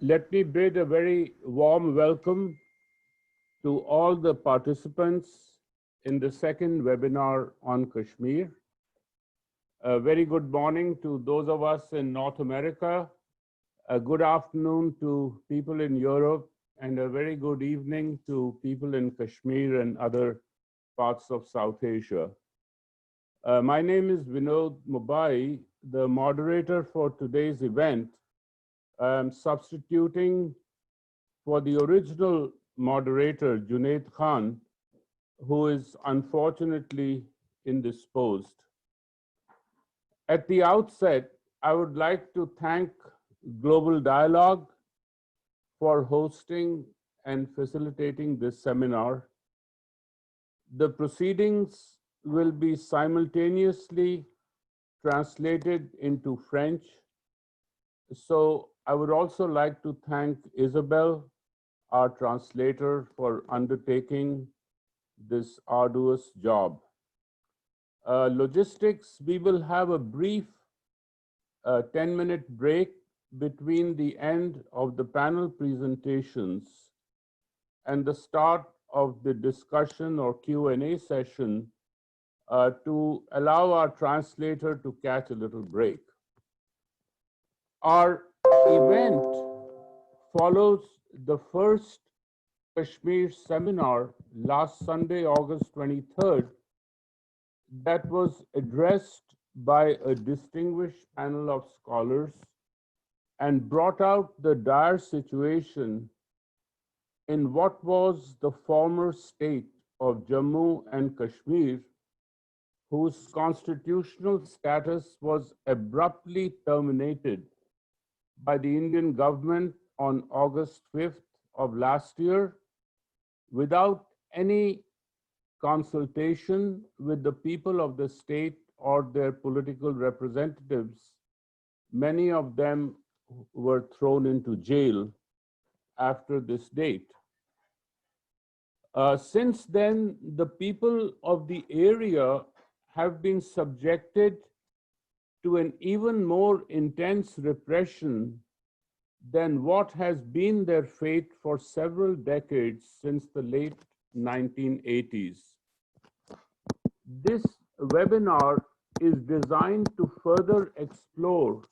Let me bid a very warm welcome to all the participants in the second webinar on Kashmir. A very good morning to those of us in North America, a good afternoon to people in Europe, and a very good evening to people in Kashmir and other parts of South Asia. My name is Vinod Mubayi, the moderator for today's event. I'm substituting for the original moderator, Junaid Khan, who is unfortunately indisposed. At the outset, I would like to thank Global Dialogue for hosting and facilitating this seminar. The proceedings will be simultaneously translated into French. So I would also like to thank Isabel, our translator, for undertaking this arduous job. Logistics, we will have a brief 10-minute break between the end of the panel presentations and the start of the discussion or Q&A session to allow our translator to catch a little break. Our event follows the first Kashmir seminar last Sunday, August 23rd, that was addressed by a distinguished panel of scholars and brought out the dire situation in what was the former state of Jammu and Kashmir, whose constitutional status was abruptly terminated by the Indian government on August 5th of last year without any consultation with the people of the state or their political representatives. Many of them were thrown into jail after this date. Since then, the people of the area have been subjected to an even more intense repression than what has been their fate for several decades since the late 1980s. This webinar is designed to further explore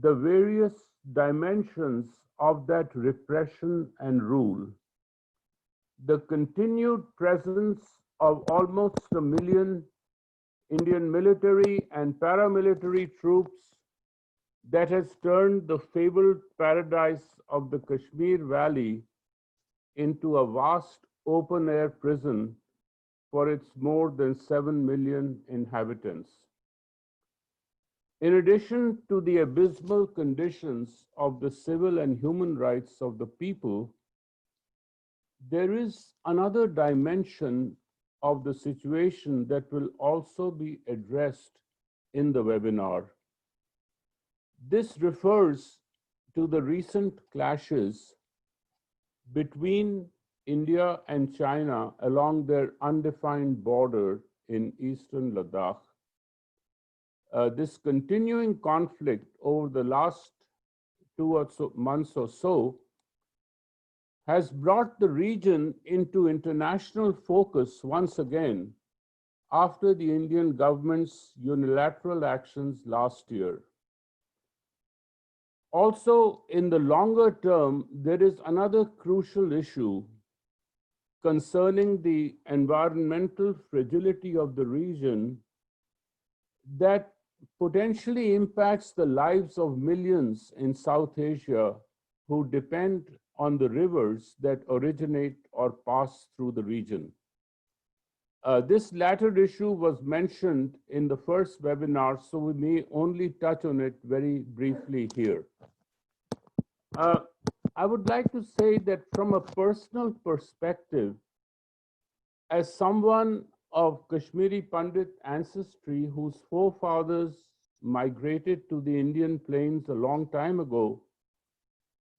the various dimensions of that repression and rule. The continued presence of almost 1 million Indian military and paramilitary troops that has turned the fabled paradise of the Kashmir Valley into a vast open-air prison for its more than 7 million inhabitants. In addition to the abysmal conditions of the civil and human rights of the people, there is another dimension of the situation that will also be addressed in the webinar. This refers to the recent clashes between India and China along their undefined border in eastern Ladakh. This continuing conflict over the last 2 months or so has brought the region into international focus once again after the Indian government's unilateral actions last year. Also, in the longer term, there is another crucial issue concerning the environmental fragility of the region that potentially impacts the lives of millions in South Asia who depend on the rivers that originate or pass through the region. This latter issue was mentioned in the first webinar, so we may only touch on it very briefly here. I would like to say that from a personal perspective, as someone of Kashmiri Pandit ancestry whose forefathers migrated to the Indian plains a long time ago,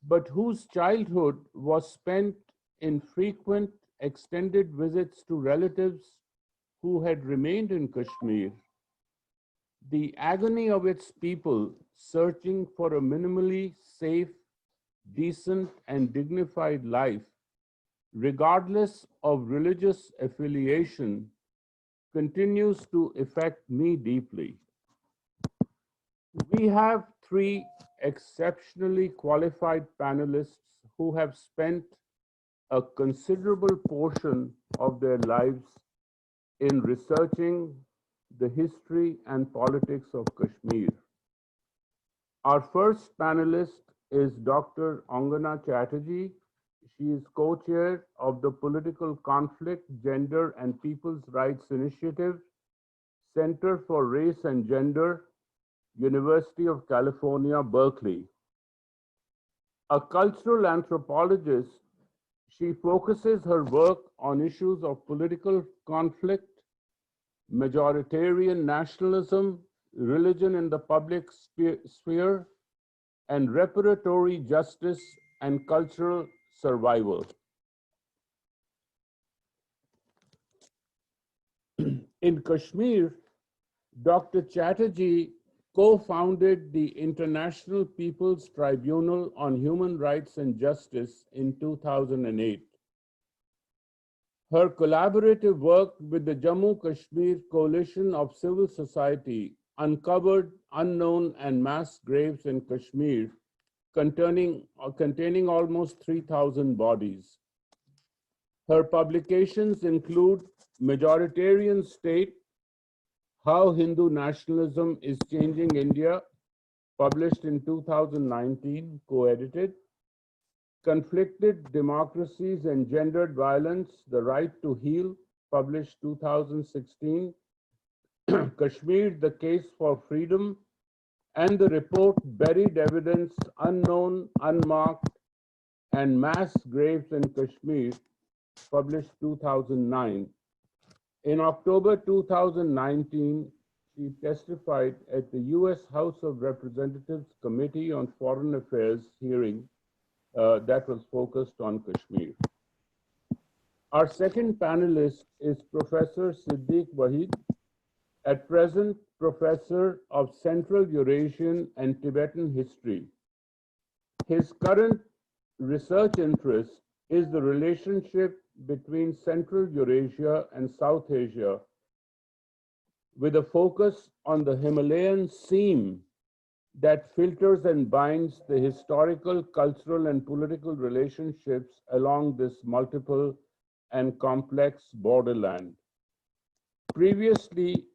but whose childhood was spent in frequent extended visits to relatives who had remained in Kashmir, the agony of its people searching for a minimally safe decent, and dignified life, regardless of religious affiliation, continues to affect me deeply. We have three exceptionally qualified panelists who have spent a considerable portion of their lives in researching the history and politics of Kashmir. Our first panelist is Dr. Angana Chatterjee. She is co-chair of the Political Conflict, Gender and People's Rights Initiative, Center for Race and Gender, University of California, Berkeley. A cultural anthropologist, she focuses her work on issues of political conflict, majoritarian nationalism, religion in the public sphere, and reparatory justice and cultural survival. In Kashmir, Dr. Chatterjee co-founded the International People's Tribunal on Human Rights and Justice in 2008. Her collaborative work with the Jammu Kashmir Coalition of Civil Society uncovered unknown and mass graves in Kashmir containing almost 3,000 bodies. Her publications include Majoritarian State, How Hindu Nationalism is Changing India, published in 2019, co-edited, Conflicted Democracies and Gendered Violence, The Right to Heal, published 2016, Kashmir, The Case for Freedom, and the report Buried Evidence, Unknown, Unmarked, and Mass Graves in Kashmir, published 2009. In October 2019, she testified at the US House of Representatives Committee on Foreign Affairs hearing that was focused on Kashmir. Our second panelist is Professor Siddiq Wahid, at present Professor of Central Eurasian and Tibetan History. His current research interest is the relationship between Central Eurasia and South Asia, with a focus on the Himalayan seam that filters and binds the historical, cultural, and political relationships along this multiple and complex borderland. Previously,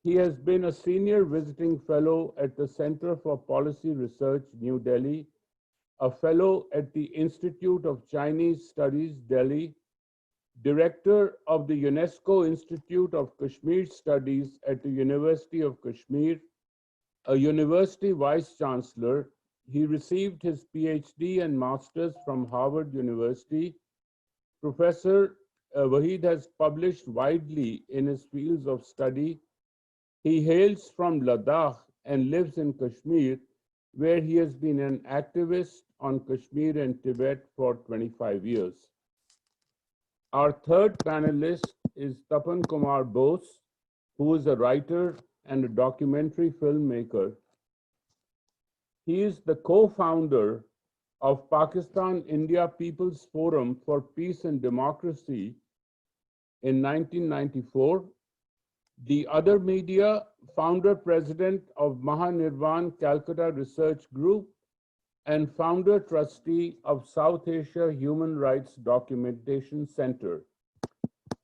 he has been a senior visiting fellow at the Center for Policy Research, New Delhi, a fellow at the Institute of Chinese Studies, Delhi, director of the UNESCO Institute of Kashmir Studies at the University of Kashmir, a university vice chancellor. He received his PhD and master's from Harvard University. Professor Wahid has published widely in his fields of study. He hails from Ladakh and lives in Kashmir, where he has been an activist on Kashmir and Tibet for 25 years. Our third panelist is Tapan Kumar Bose, who is a writer and a documentary filmmaker. He is the co-founder of Pakistan India People's Forum for Peace and Democracy in 1994, the Other Media founder-president of Mahanirvan Calcutta Research Group, and founder-trustee of South Asia Human Rights Documentation Center.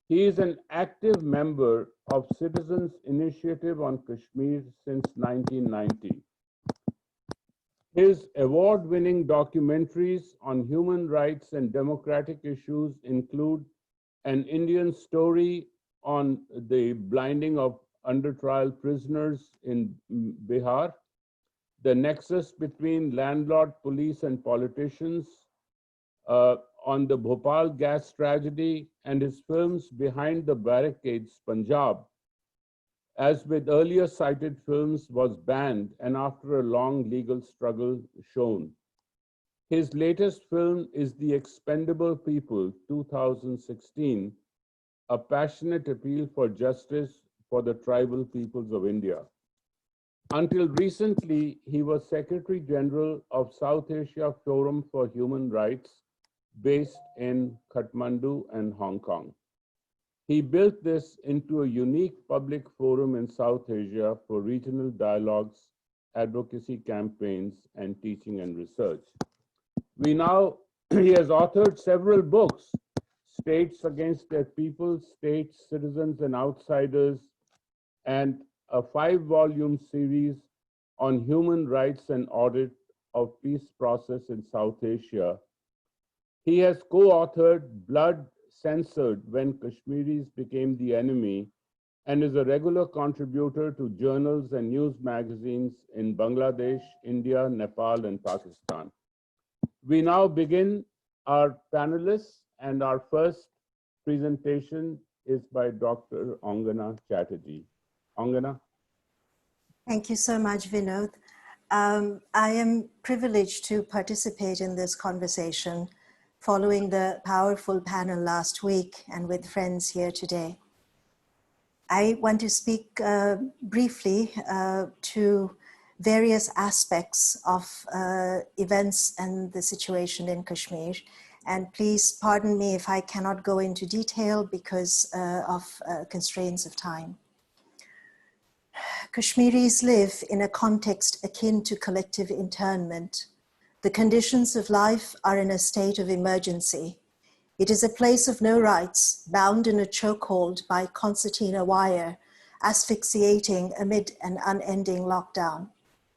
He is an active member of Citizens Initiative on Kashmir since 1990. His award-winning documentaries on human rights and democratic issues include An Indian Story on the Blinding of Under-Trial Prisoners in Bihar, The Nexus Between Landlord, Police, and Politicians, on the Bhopal gas tragedy, and his films Behind the Barricades, Punjab, as with earlier cited films, was banned and after a long legal struggle shown. His latest film is The Expendable People, 2016, a passionate appeal for justice for the tribal peoples of India. Until recently, he was Secretary General of South Asia Forum for Human Rights based in Kathmandu and Hong Kong. He built this into a unique public forum in South Asia for regional dialogues, advocacy campaigns, and teaching and research. He has authored several books, States Against Their People, States, Citizens, and Outsiders, and a 5-volume series on human rights and audit of peace process in South Asia. He has co-authored Blood Censored When Kashmiris Became the Enemy and is a regular contributor to journals and news magazines in Bangladesh, India, Nepal, and Pakistan. We now begin our panelists, and our first presentation is by Dr. Angana Chatterjee. Angana. Thank you so much, Vinod. I am privileged to participate in this conversation following the powerful panel last week and with friends here today. I want to speak briefly to various aspects of events and the situation in Kashmir. And please pardon me if I cannot go into detail because of constraints of time. Kashmiris live in a context akin to collective internment. The conditions of life are in a state of emergency. It is a place of no rights, bound in a chokehold by concertina wire, asphyxiating amid an unending lockdown.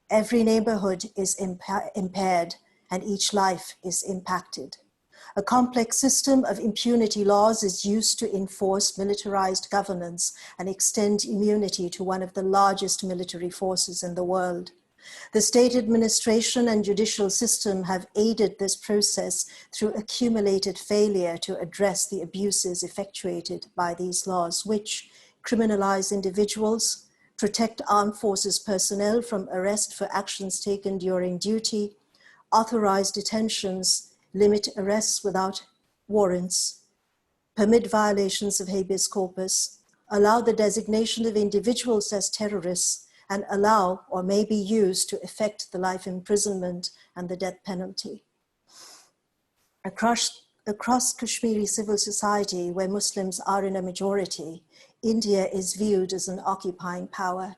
Every neighborhood is impaired and each life is impacted. A complex system of impunity laws is used to enforce militarized governance and extend immunity to one of the largest military forces in the world. The state administration and judicial system have aided this process through accumulated failure to address the abuses effectuated by these laws, which criminalize individuals, protect armed forces personnel from arrest for actions taken during duty, authorize detentions, limit arrests without warrants, permit violations of habeas corpus, allow the designation of individuals as terrorists, and allow or may be used to effect the life imprisonment and the death penalty. Across Kashmiri civil society, where Muslims are in a majority, India is viewed as an occupying power.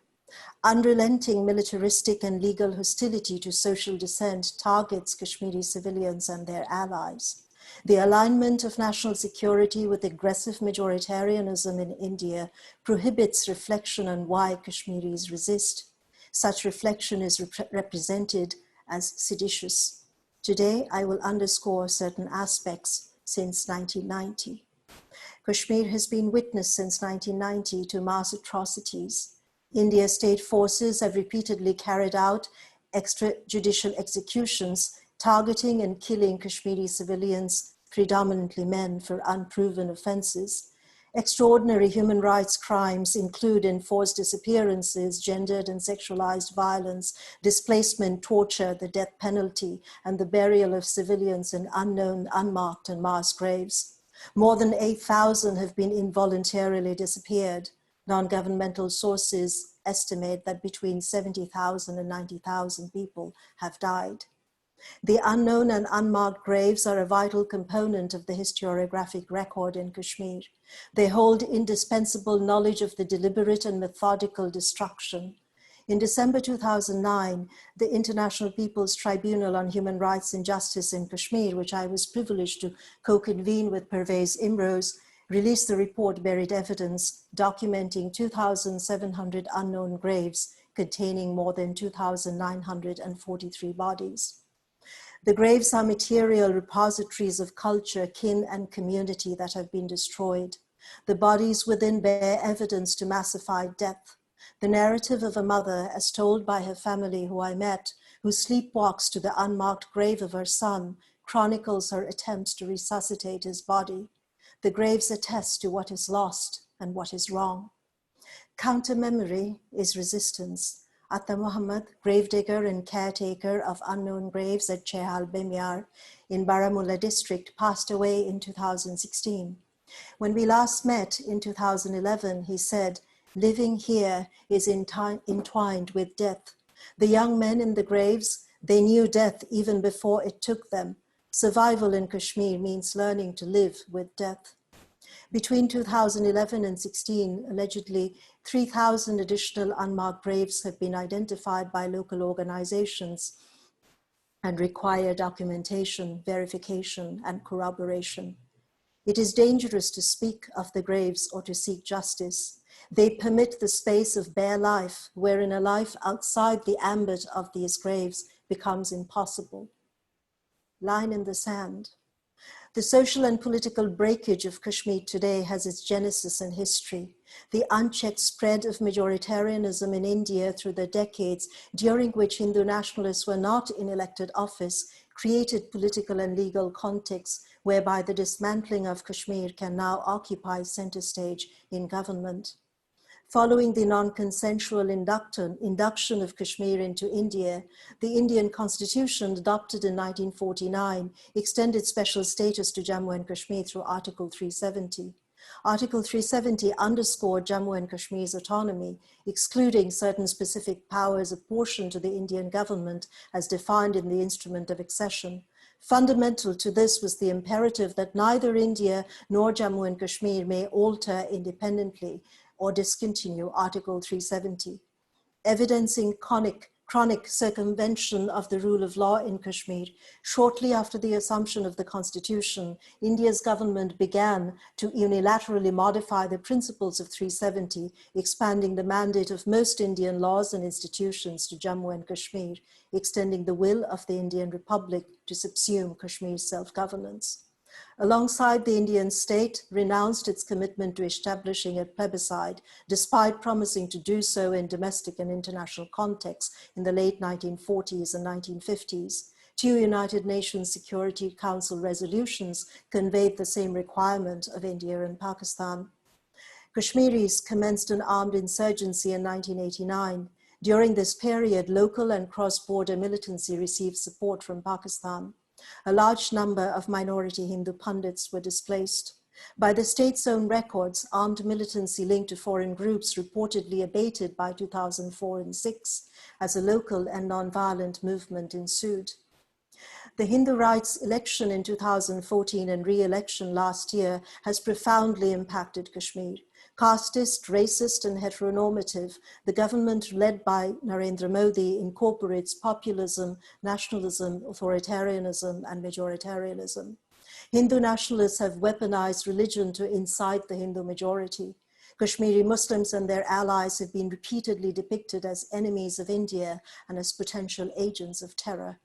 Unrelenting militaristic and legal hostility to social dissent targets Kashmiri civilians and their allies. The alignment of national security with aggressive majoritarianism in India prohibits reflection on why Kashmiris resist. Such reflection is represented as seditious. Today, I will underscore certain aspects since 1990. Kashmir has been witness since 1990 to mass atrocities. India's state forces have repeatedly carried out extrajudicial executions targeting and killing Kashmiri civilians, predominantly men, for unproven offenses. Extraordinary human rights crimes include enforced disappearances, gendered and sexualized violence, displacement, torture, the death penalty, and the burial of civilians in unknown, unmarked, and mass graves. More than 8,000 have been involuntarily disappeared. Non-governmental sources estimate that between 70,000 and 90,000 people have died. The unknown and unmarked graves are a vital component of the historiographic record in Kashmir. They hold indispensable knowledge of the deliberate and methodical destruction. In December 2009, the International People's Tribunal on Human Rights and Justice in Kashmir, which I was privileged to co-convene with Pervez Imroz, released the report Buried Evidence, documenting 2,700 unknown graves containing more than 2,943 bodies. The graves are material repositories of culture, kin, and community that have been destroyed. The bodies within bear evidence to massified death. The narrative of a mother, as told by her family who I met, who sleepwalks to the unmarked grave of her son, chronicles her attempts to resuscitate his body. The graves attest to what is lost and what is wrong. Counter-memory is resistance. Atta Muhammad, gravedigger and caretaker of unknown graves at Chehal Bemyar in Baramulla district, passed away in 2016. When we last met in 2011, he said, Living here is entwined with death. The young men in the graves, they knew death even before it took them. Survival in Kashmir means learning to live with death. Between 2011 and 16, allegedly 3,000 additional unmarked graves have been identified by local organizations and require documentation, verification, and corroboration. It is dangerous to speak of the graves or to seek justice. They permit the space of bare life, wherein a life outside the ambit of these graves becomes impossible. Line in the sand. The social and political breakage of Kashmir today has its genesis in history. The unchecked spread of majoritarianism in India through the decades, during which Hindu nationalists were not in elected office, created political and legal contexts whereby the dismantling of Kashmir can now occupy center stage in government. Following the non-consensual induction of Kashmir into India, the Indian Constitution, adopted in 1949, extended special status to Jammu and Kashmir through Article 370. Article 370 underscored Jammu and Kashmir's autonomy, excluding certain specific powers apportioned to the Indian government as defined in the Instrument of Accession. Fundamental to this was the imperative that neither India nor Jammu and Kashmir may alter independently or discontinue Article 370, evidencing chronic circumvention of the rule of law in Kashmir. Shortly after the assumption of the constitution, India's government began to unilaterally modify the principles of 370, expanding the mandate of most Indian laws and institutions to Jammu and Kashmir, extending the will of the Indian Republic to subsume Kashmir's self-governance. Alongside, the Indian state renounced its commitment to establishing a plebiscite, despite promising to do so in domestic and international contexts in the late 1940s and 1950s. Two United Nations Security Council resolutions conveyed the same requirement of India and Pakistan. Kashmiris commenced an armed insurgency in 1989. During this period, local and cross-border militancy received support from Pakistan. A large number of minority Hindu pundits were displaced. By the state's own records, armed militancy linked to foreign groups reportedly abated by 2004 and 6 as a local and non-violent movement ensued. The Hindu rights election in 2014 and re-election last year has profoundly impacted Kashmir. Casteist, racist, and heteronormative, the government led by Narendra Modi incorporates populism, nationalism, authoritarianism, and majoritarianism. Hindu nationalists have weaponized religion to incite the Hindu majority. Kashmiri Muslims and their allies have been repeatedly depicted as enemies of India and as potential agents of terror.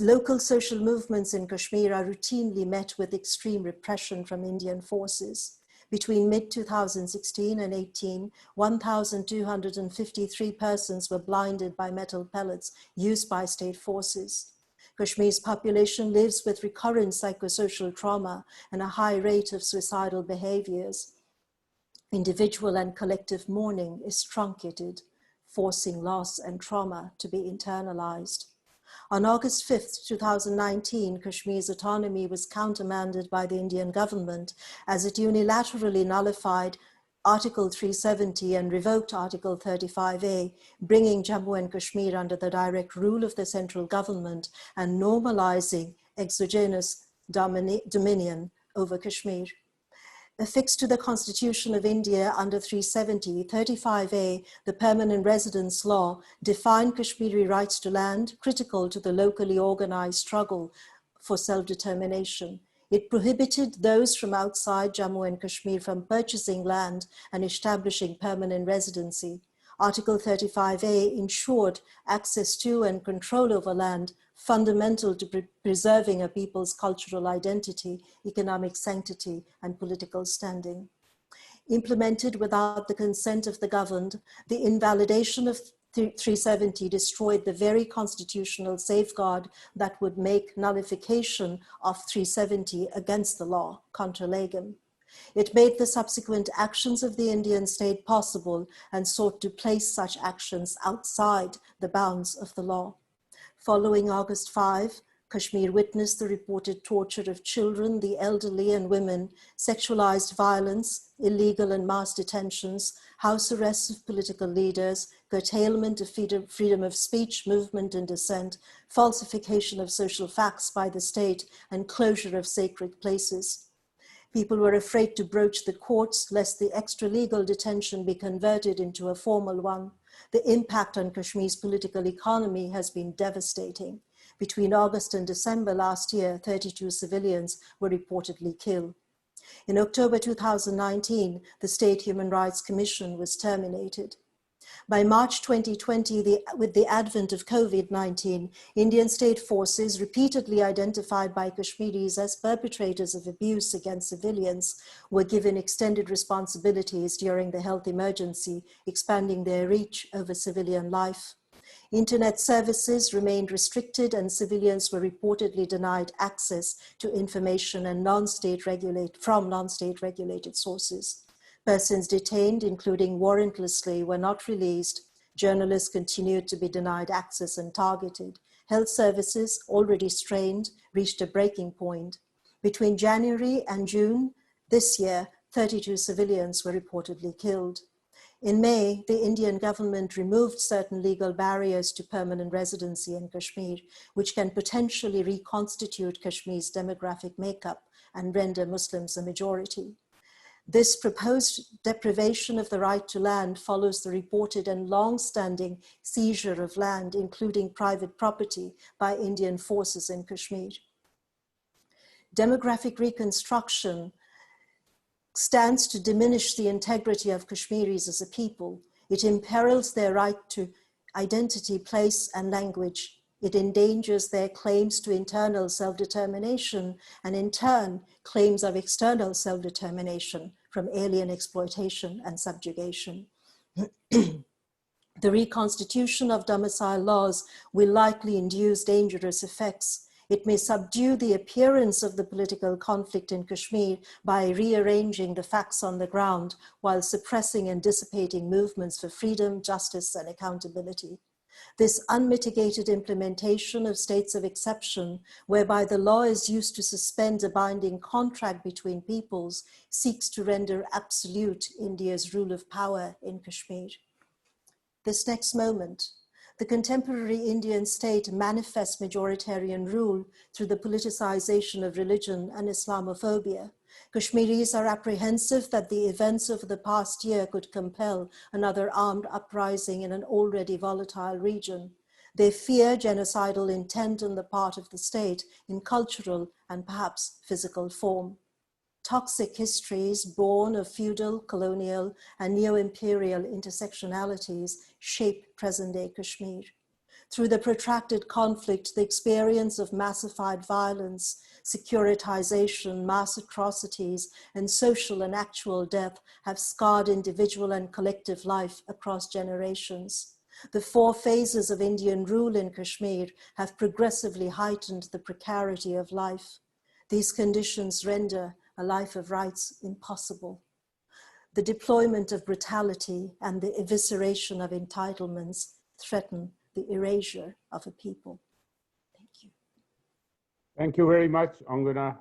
Local social movements in Kashmir are routinely met with extreme repression from Indian forces. Between mid-2016 and 18, 1,253 persons were blinded by metal pellets used by state forces. Kashmir's population lives with recurrent psychosocial trauma and a high rate of suicidal behaviors. Individual and collective mourning is truncated, forcing loss and trauma to be internalized. On August 5th, 2019, Kashmir's autonomy was countermanded by the Indian government as it unilaterally nullified Article 370 and revoked Article 35A, bringing Jammu and Kashmir under the direct rule of the central government and normalizing exogenous dominion over Kashmir. Affixed to the Constitution of India under 370, 35A, the Permanent Residence Law, defined Kashmiri rights to land critical to the locally organized struggle for self-determination. It prohibited those from outside Jammu and Kashmir from purchasing land and establishing permanent residency. Article 35A ensured access to and control over land, fundamental to preserving a people's cultural identity, economic sanctity, and political standing. Implemented without the consent of the governed, the invalidation of 370 destroyed the very constitutional safeguard that would make nullification of 370 against the law, contra legem. It made the subsequent actions of the Indian state possible and sought to place such actions outside the bounds of the law. Following August 5, Kashmir witnessed the reported torture of children, the elderly and women, sexualized violence, illegal and mass detentions, house arrests of political leaders, curtailment of freedom of speech, movement and dissent, falsification of social facts by the state, and closure of sacred places. People were afraid to broach the courts lest the extra-legal detention be converted into a formal one. The impact on Kashmir's political economy has been devastating. Between August and December last year, 32 civilians were reportedly killed. In October 2019, the State Human Rights Commission was terminated. By March 2020, with the advent of COVID-19, Indian state forces, repeatedly identified by Kashmiris as perpetrators of abuse against civilians, were given extended responsibilities during the health emergency, expanding their reach over civilian life. Internet services remained restricted and civilians were reportedly denied access to information and from non-state regulated sources. Persons detained, including warrantlessly, were not released. Journalists continued to be denied access and targeted. Health services, already strained, reached a breaking point. Between January and June this year, 32 civilians were reportedly killed. In May, the Indian government removed certain legal barriers to permanent residency in Kashmir, which can potentially reconstitute Kashmir's demographic makeup and render Muslims a majority. This proposed deprivation of the right to land follows the reported and long-standing seizure of land, including private property, by Indian forces in Kashmir. Demographic reconstruction stands to diminish the integrity of Kashmiris as a people. It imperils their right to identity, place, and language. It endangers their claims to internal self-determination and in turn, claims of external self-determination from alien exploitation and subjugation. The reconstitution of domicile laws will likely induce dangerous effects. It may subdue the appearance of the political conflict in Kashmir by rearranging the facts on the ground while suppressing and dissipating movements for freedom, justice, and accountability. This unmitigated implementation of states of exception, whereby the law is used to suspend a binding contract between peoples, seeks to render absolute India's rule of power in Kashmir. This next moment, the contemporary Indian state manifests majoritarian rule through the politicization of religion and Islamophobia. Kashmiris are apprehensive that the events of the past year could compel another armed uprising in an already volatile region. They fear genocidal intent on the part of the state in cultural and perhaps physical form. Toxic histories born of feudal, colonial, and neo-imperial intersectionalities shape present-day Kashmir. Through the protracted conflict, the experience of massified violence, securitization, mass atrocities, and social and actual death have scarred individual and collective life across generations. The 4 phases of Indian rule in Kashmir have progressively heightened the precarity of life. These conditions render a life of rights impossible. The deployment of brutality and the evisceration of entitlements threaten the erasure of a people. Thank you. Thank you very much, Angana.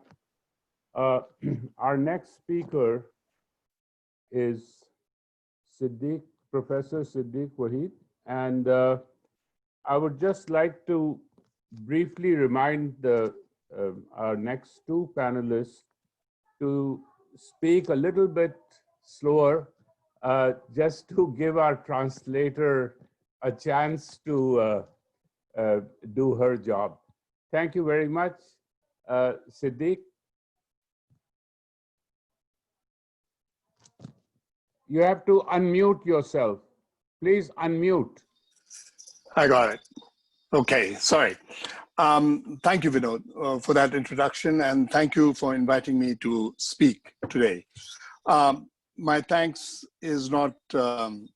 Our next speaker is Siddiq, Professor Siddiq Wahid. And I would just like to briefly remind our next 2 panelists to speak a little bit slower, just to give our translator a chance to do her job. Thank you very much. Siddiq, you have to unmute yourself. Please unmute. I got it. Okay, sorry. Thank you, Vinod, for that introduction, and thank you for inviting me to speak today. My thanks is not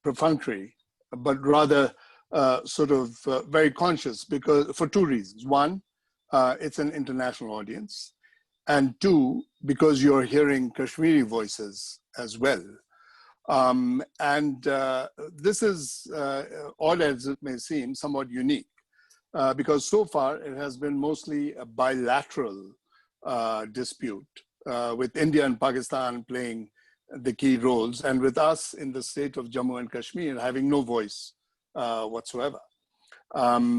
perfunctory, but rather very conscious, because for 2 reasons. 1, it's an international audience, and 2, because you're hearing Kashmiri voices as well. This is, odd as it may seem, somewhat unique. because so far it has been mostly a bilateral dispute with India and Pakistan playing the key roles, and with us in the state of Jammu and Kashmir having no voice whatsoever.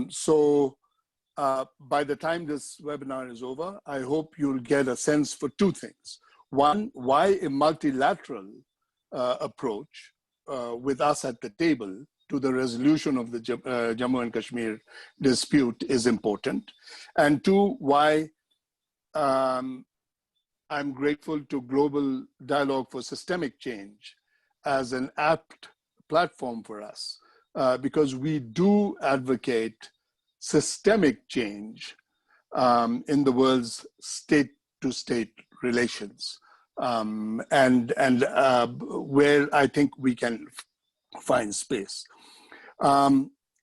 So by the time this webinar is over, I hope you'll get a sense for two things. One, why a multilateral approach with us at the table to the resolution of the Jammu and Kashmir dispute is important. And two, why I'm grateful to Global Dialogue for Systemic Change as an apt platform for us, because we do advocate systemic change in the world's state-to-state relations, and where I think we can find space.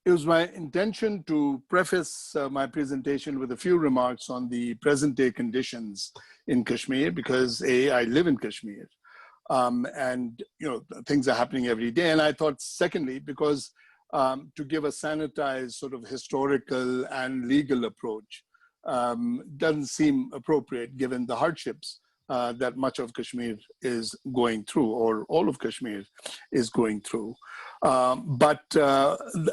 It was my intention to preface my presentation with a few remarks on the present-day conditions in Kashmir, because I live in Kashmir, and things are happening every day. And I thought, secondly, because to give a sanitized sort of historical and legal approach doesn't seem appropriate given the hardships that much of Kashmir is going through, or all of Kashmir is going through. And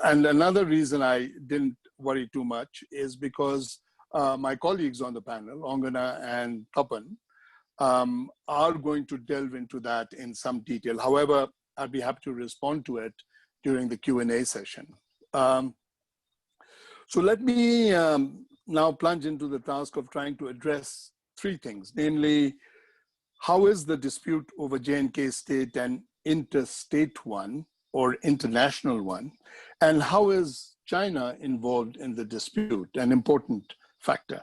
another reason I didn't worry too much is because my colleagues on the panel, Angana and Tapan, are going to delve into that in some detail. However, I'd be happy to respond to it during the Q&A session. So let me now plunge into the task of trying to address three things, namely, how is the dispute over J&K state an interstate one or international one? And how is China involved in the dispute, an important factor?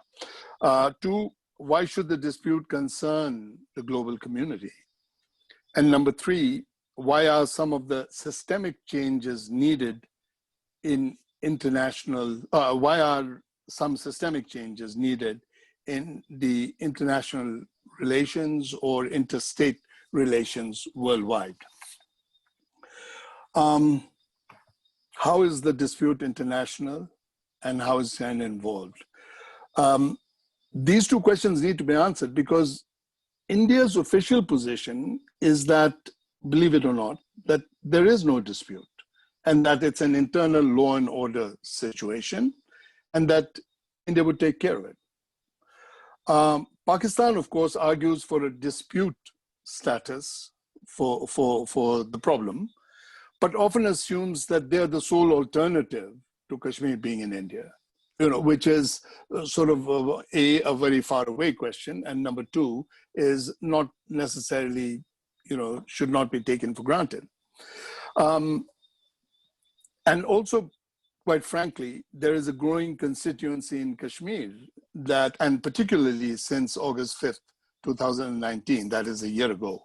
Two, why should the dispute concern the global community? And number three, why are some of the systemic changes needed in international, why are some systemic changes needed in the international relations or interstate relations worldwide? How is the dispute international, and how is China involved? These two questions need to be answered because India's official position is that, believe it or not, that there is no dispute and that it's an internal law and order situation and that India would take care of it. Pakistan, of course, argues for a dispute status for the problem, but often assumes that they're the sole alternative to Kashmir being in India, which is sort of a very far away question. And number two is not necessarily, should not be taken for granted. And also, quite frankly, there is a growing constituency in Kashmir that, and particularly since August 5th, 2019, that is a year ago,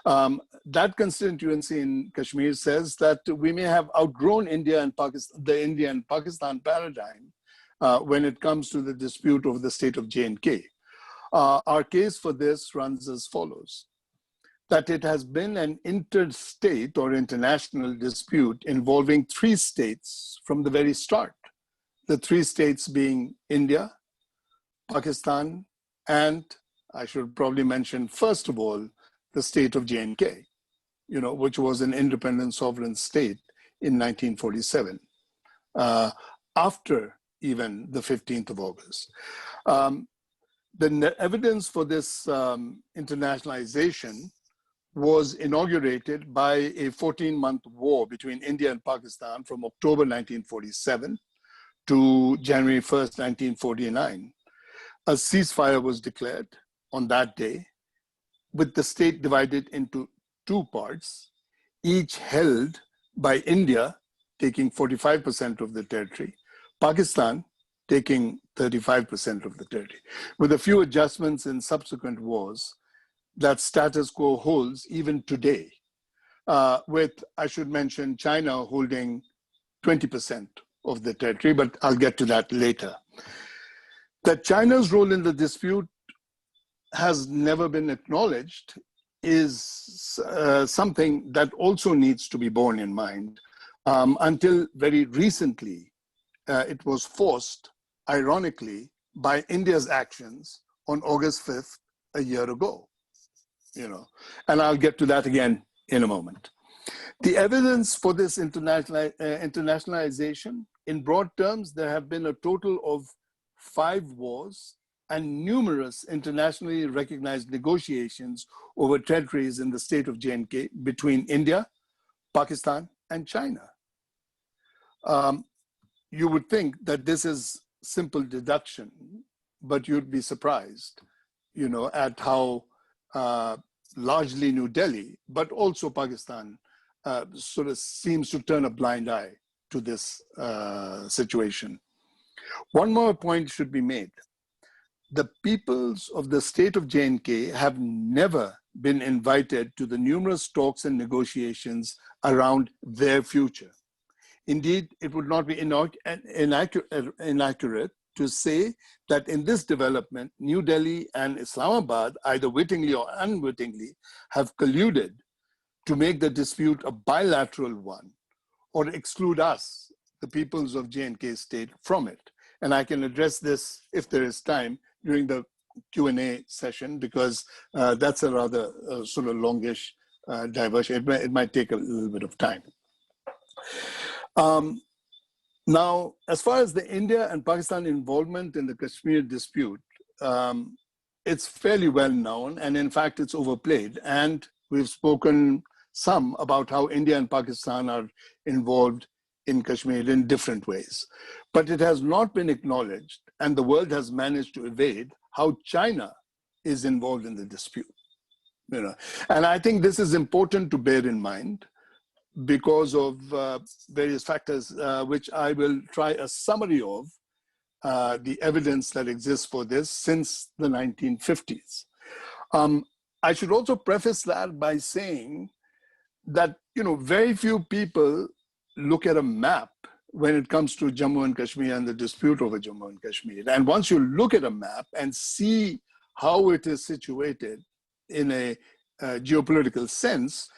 that constituency in Kashmir says that we may have outgrown India and Pakistan, the India and Pakistan paradigm when it comes to the dispute over the state of J&K. Our case for this runs as follows: that it has been an interstate or international dispute involving three states from the very start. The three states being India, Pakistan, and I should probably mention, first of all, the state of J&K, which was an independent sovereign state in 1947, after even the 15th of August. The evidence for this internationalization was inaugurated by a 14-month war between India and Pakistan from October 1947 to January 1st, 1949. A ceasefire was declared on that day, with the state divided into two parts, each held by India taking 45% of the territory, Pakistan taking 35% of the territory. With a few adjustments in subsequent wars, that status quo holds even today, with, I should mention, China holding 20% of the territory, but I'll get to that later. That China's role in the dispute has never been acknowledged is something that also needs to be borne in mind. Until very recently, it was forced, ironically, by India's actions on August 5th, a year ago, and I'll get to that again in a moment. The evidence for this internationalization, in broad terms, there have been a total of 5 wars and numerous internationally recognized negotiations over territories in the state of J&K between India, Pakistan, and China. You would think that this is simple deduction, but you'd be surprised, at how largely New Delhi, but also Pakistan, sort of seems to turn a blind eye to this situation. One more point should be made. The peoples of the state of J&K have never been invited to the numerous talks and negotiations around their future. Indeed, it would not be inaccurate to say that in this development, New Delhi and Islamabad, either wittingly or unwittingly, have colluded to make the dispute a bilateral one or exclude us, the peoples of J&K state, from it. And I can address this, if there is time, during the Q&A session, because that's a rather sort of longish diversion. It might take a little bit of time. Now, as far as the India and Pakistan involvement in the Kashmir dispute, it's fairly well known, and in fact, it's overplayed. And we've spoken some about how India and Pakistan are involved in Kashmir in different ways. But it has not been acknowledged, and the world has managed to evade how China is involved in the dispute. And I think this is important to bear in mind because of various factors, which I will try a summary of the evidence that exists for this since the 1950s. I should also preface that by saying that very few people look at a map when it comes to Jammu and Kashmir and the dispute over Jammu and Kashmir. And once you look at a map and see how it is situated in a geopolitical sense,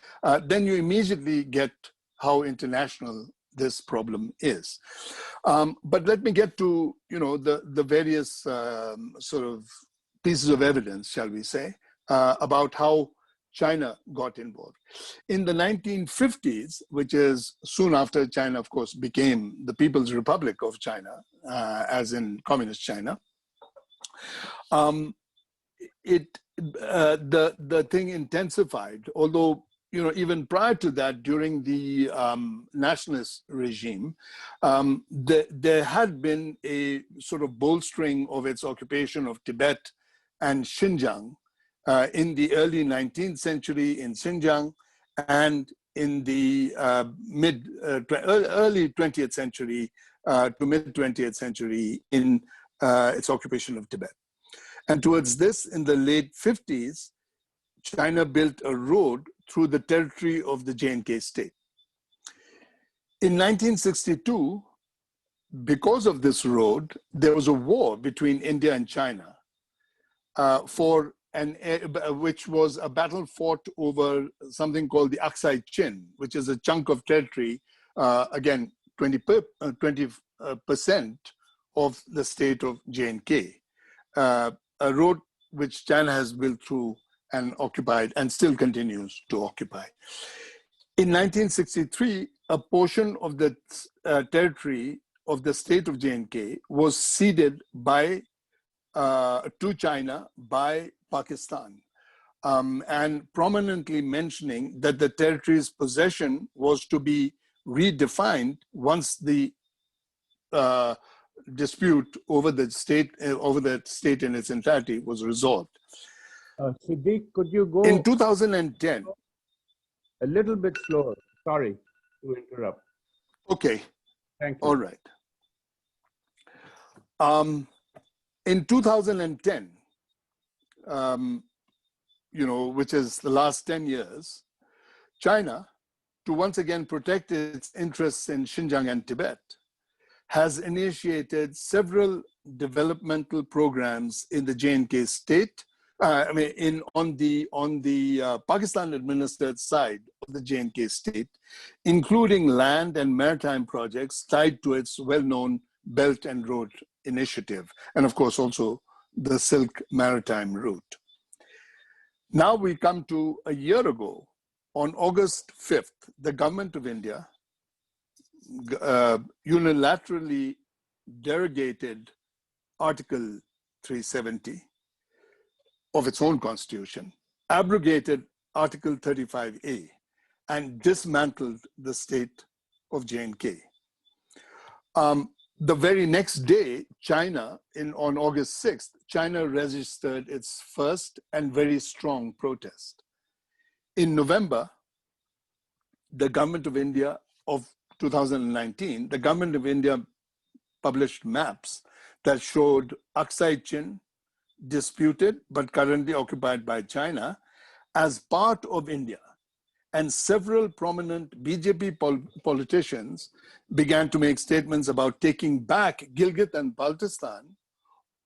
then you immediately get how international this problem is. But let me get to the various sort of pieces of evidence, shall we say, about how China got involved. In the 1950s, which is soon after China, of course, became the People's Republic of China, as in Communist China, the thing intensified, although even prior to that, during the nationalist regime, there had been a sort of bolstering of its occupation of Tibet and Xinjiang in the early 19th century in Xinjiang, and in the early 20th century to mid 20th century in its occupation of Tibet. And towards this, in the late 50s, China built a road through the territory of the J&K state. In 1962, because of this road, there was a war between India and China which was a battle fought over something called the Aksai Chin, which is a chunk of territory, again, 20% of the state of J&K, a road which China has built through and occupied and still continues to occupy. In 1963, a portion of the territory of the state of J&K was ceded to China by Pakistan, and prominently mentioning that the territory's possession was to be redefined once the dispute over the state in its entirety was resolved. Siddiq, could you go in 2010? A little bit slower. Sorry to interrupt. Okay. Thank you. All right. In 2010, which is the last 10 years, China, to once again protect its interests in Xinjiang and Tibet, has initiated several developmental programs in the J&K state. On the Pakistan-administered side of the J&K state, including land and maritime projects tied to its well-known Belt and Road Initiative, and of course also the Silk Maritime Route. Now we come to a year ago, on August 5th, the government of India unilaterally derogated Article 370 of its own constitution, abrogated Article 35A, and dismantled the state of J&K. The very next day, China, on August 6th, China registered its first and very strong protest. In November, the government of India of 2019, the government of India published maps that showed Aksai Chin, disputed but currently occupied by China, as part of India. And several prominent BJP politicians began to make statements about taking back Gilgit and Baltistan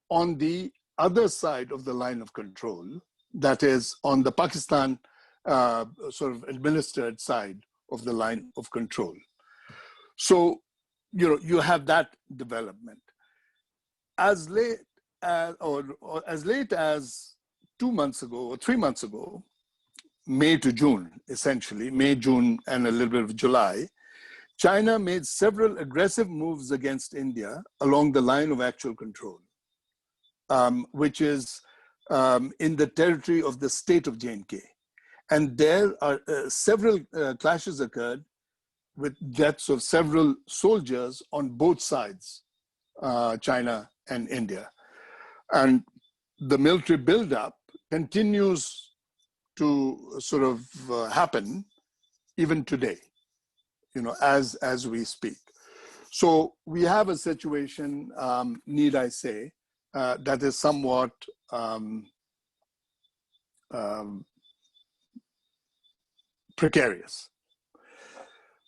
on the other side of the line of control, that is on the Pakistan sort of administered side of the line of control. So, you have that development. As late as, or as late as 2 months ago or 3 months ago, May to June, essentially, May, June, and a little bit of July, China made several aggressive moves against India along the line of actual control, which is in the territory of the state of J&K. And there are several clashes occurred with deaths of several soldiers on both sides, China and India. And the military buildup continues to sort of happen even today, as we speak. So we have a situation, need I say, that is somewhat precarious.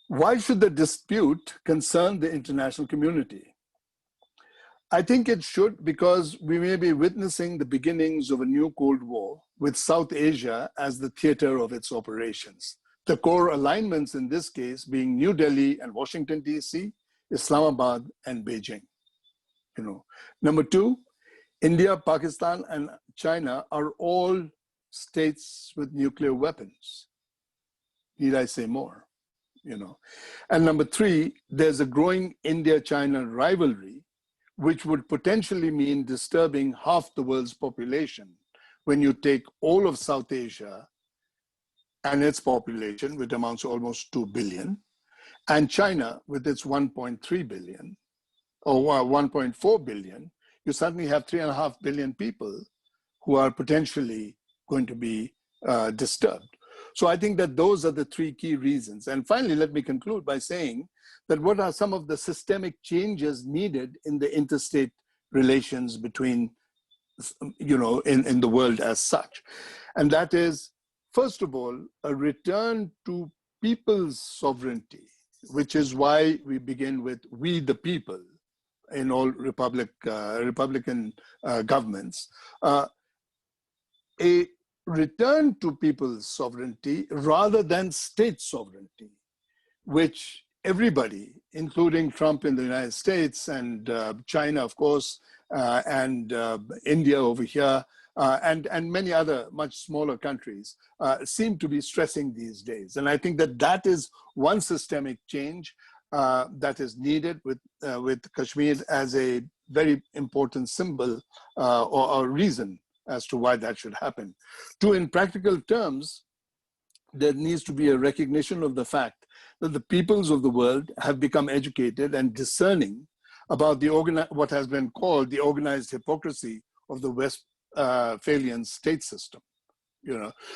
Why should the dispute concern the international community? I think it should, because we may be witnessing the beginnings of a new Cold War with South Asia as the theater of its operations. The core alignments in this case being New Delhi and Washington, DC, Islamabad and Beijing. Number two, India, Pakistan and China are all states with nuclear weapons. Need I say more? And number three, there's a growing India-China rivalry, which would potentially mean disturbing half the world's population when you take all of South Asia and its population, which amounts to almost 2 billion, and China with its 1.3 billion, or 1.4 billion, you suddenly have 3.5 billion people who are potentially going to be disturbed. So I think that those are the three key reasons. And finally, let me conclude by saying that what are some of the systemic changes needed in the interstate relations between, in the world as such. And that is, first of all, a return to people's sovereignty, which is why we begin with we the people in all Republican governments. A return to people's sovereignty rather than state sovereignty, which everybody, including Trump in the United States and China, of course, and India over here, and many other much smaller countries, seem to be stressing these days. And I think that that is one systemic change that is needed with Kashmir as a very important symbol or reason as to why that should happen. Two, in practical terms, there needs to be a recognition of the fact that the peoples of the world have become educated and discerning about the what has been called the organized hypocrisy of the Westphalian state system.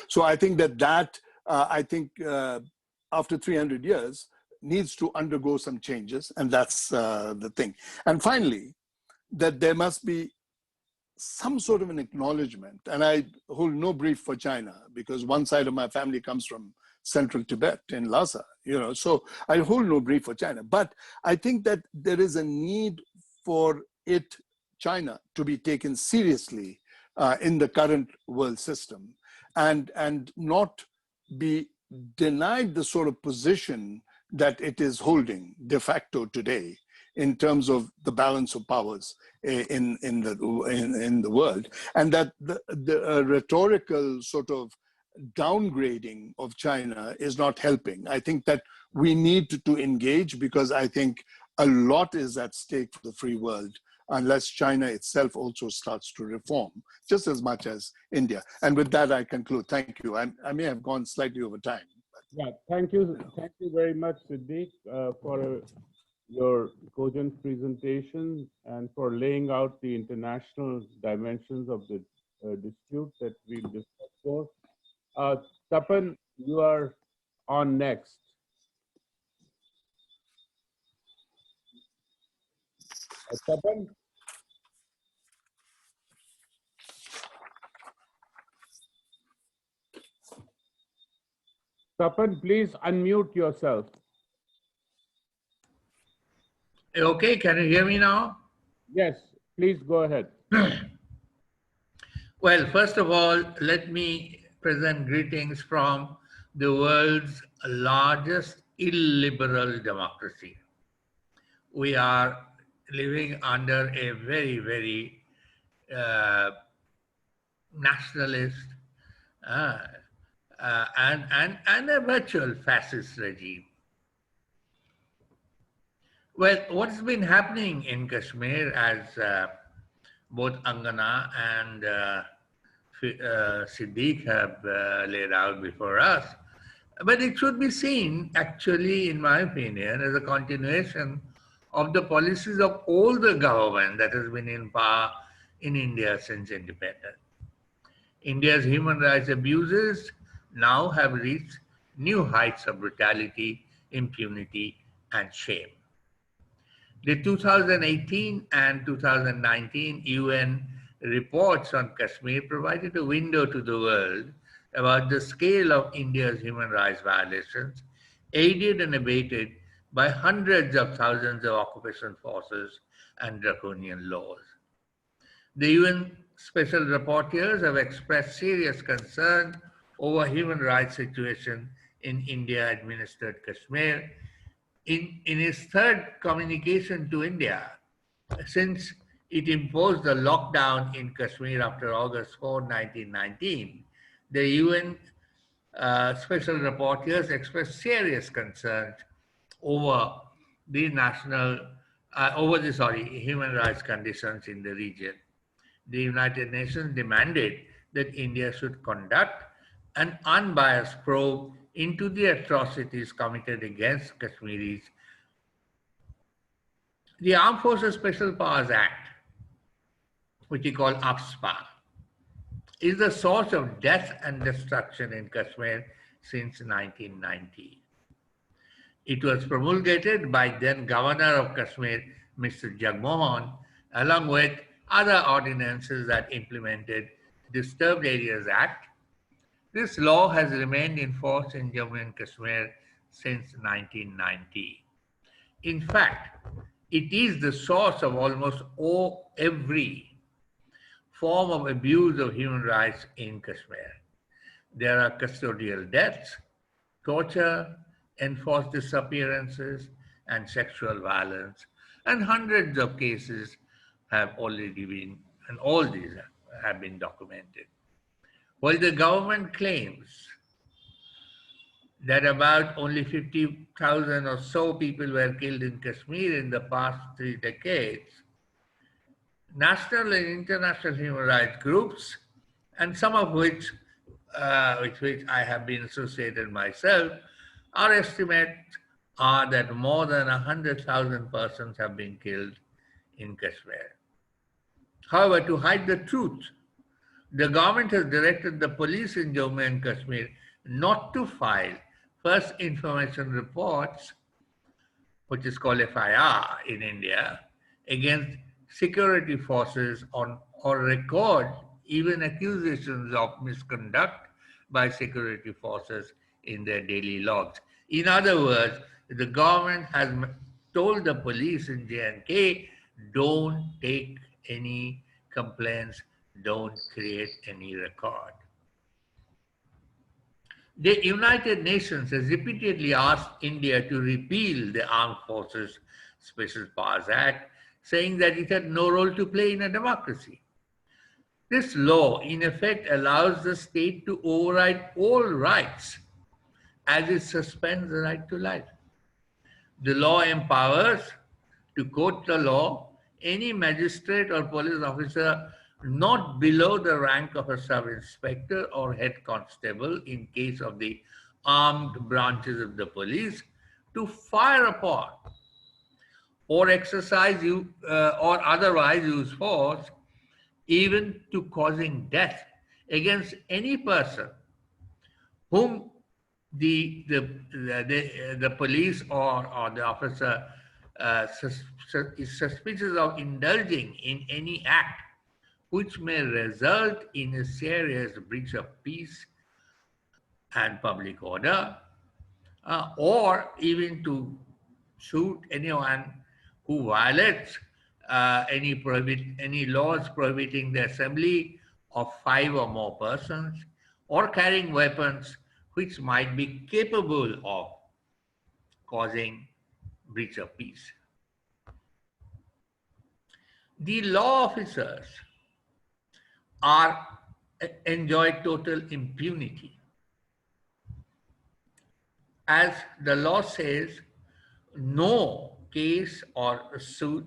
So I think that after 300 years needs to undergo some changes, and that's the thing. And finally, that there must be some sort of an acknowledgement, and I hold no brief for China because one side of my family comes from central Tibet in Lhasa, so I hold no brief for China. But I think that there is a need for China, to be taken seriously in the current world system and not be denied the sort of position that it is holding de facto today in terms of the balance of powers in the world, and that the rhetorical sort of downgrading of China is not helping. I think that we need to engage, because I think a lot is at stake for the free world unless China itself also starts to reform just as much as India. And with that, I conclude. Thank you. I may have gone slightly over time. Yeah, thank you very much, Siddiq, for your cogent presentation and for laying out the international dimensions of the dispute that we'll discuss for. Tapan, you are on next. Tapan? Tapan, please unmute yourself. Okay, can you hear me now? Yes, please go ahead. Well, first of all, let me present greetings from the world's largest illiberal democracy. We are living under a very, very nationalist and a virtual fascist regime. Well, what's been happening in Kashmir, as both Angana and Siddiq have laid out before us, but it should be seen, actually, in my opinion, as a continuation of the policies of all the government that has been in power in India since independence. India's human rights abuses now have reached new heights of brutality, impunity, and shame. The 2018 and 2019 UN reports on Kashmir provided a window to the world about the scale of India's human rights violations, aided and abated by hundreds of thousands of occupation forces and draconian laws. The UN special rapporteurs have expressed serious concern over human rights situation in India-administered Kashmir. In its third communication to India, since it imposed the lockdown in Kashmir after August 4, 1919, the UN special rapporteurs expressed serious concerns over the human rights conditions in the region. The United Nations demanded that India should conduct an unbiased probe into the atrocities committed against Kashmiris. The Armed Forces Special Powers Act, which we call AFSPA, is the source of death and destruction in Kashmir since 1990. It was promulgated by then Governor of Kashmir, Mr. Jagmohan, along with other ordinances that implemented Disturbed Areas Act. This law has remained in force in Jammu and Kashmir since 1990. In fact, it is the source of almost every form of abuse of human rights in Kashmir. There are custodial deaths, torture, enforced disappearances, and sexual violence, and hundreds of cases have already been, and all these have been documented. While the government claims that about only 50,000 or so people were killed in Kashmir in the past 3 decades, national and international human rights groups, and some of which with which I have been associated myself, our estimates are that more than 100,000 persons have been killed in Kashmir. However, to hide the truth, the government has directed the police in Jammu and Kashmir not to file first information reports, which is called FIR in India, against security forces or record even accusations of misconduct by security forces in their daily logs. In other words, the government has told the police in J&K, don't take any complaints, don't create any record. The United Nations has repeatedly asked India to repeal the Armed Forces Special Powers Act, saying that it had no role to play in a democracy. This law, in effect, allows the state to override all rights as it suspends the right to life. The law empowers, to quote the law, any magistrate or police officer not below the rank of a sub-inspector or head constable in case of the armed branches of the police to fire upon or exercise or otherwise use force, even to causing death, against any person whom the police or the officer is suspicious of indulging in any act which may result in a serious breach of peace and public order, or even to shoot anyone who violates any laws prohibiting the assembly of 5 or more persons, or carrying weapons which might be capable of causing breach of peace. The law officers enjoy total impunity. As the law says, no case or suit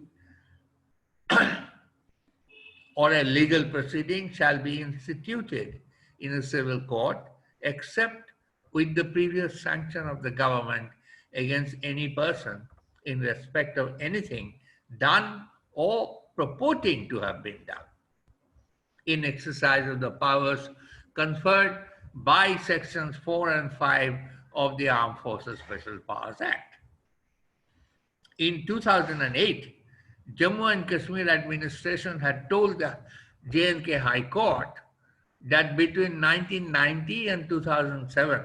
or a legal proceeding shall be instituted in a civil court except with the previous sanction of the government against any person in respect of anything done or purporting to have been done in exercise of the powers conferred by sections 4 and 5 of the Armed Forces Special Powers Act. In 2008, Jammu and Kashmir administration had told the J&K High Court that between 1990 and 2007,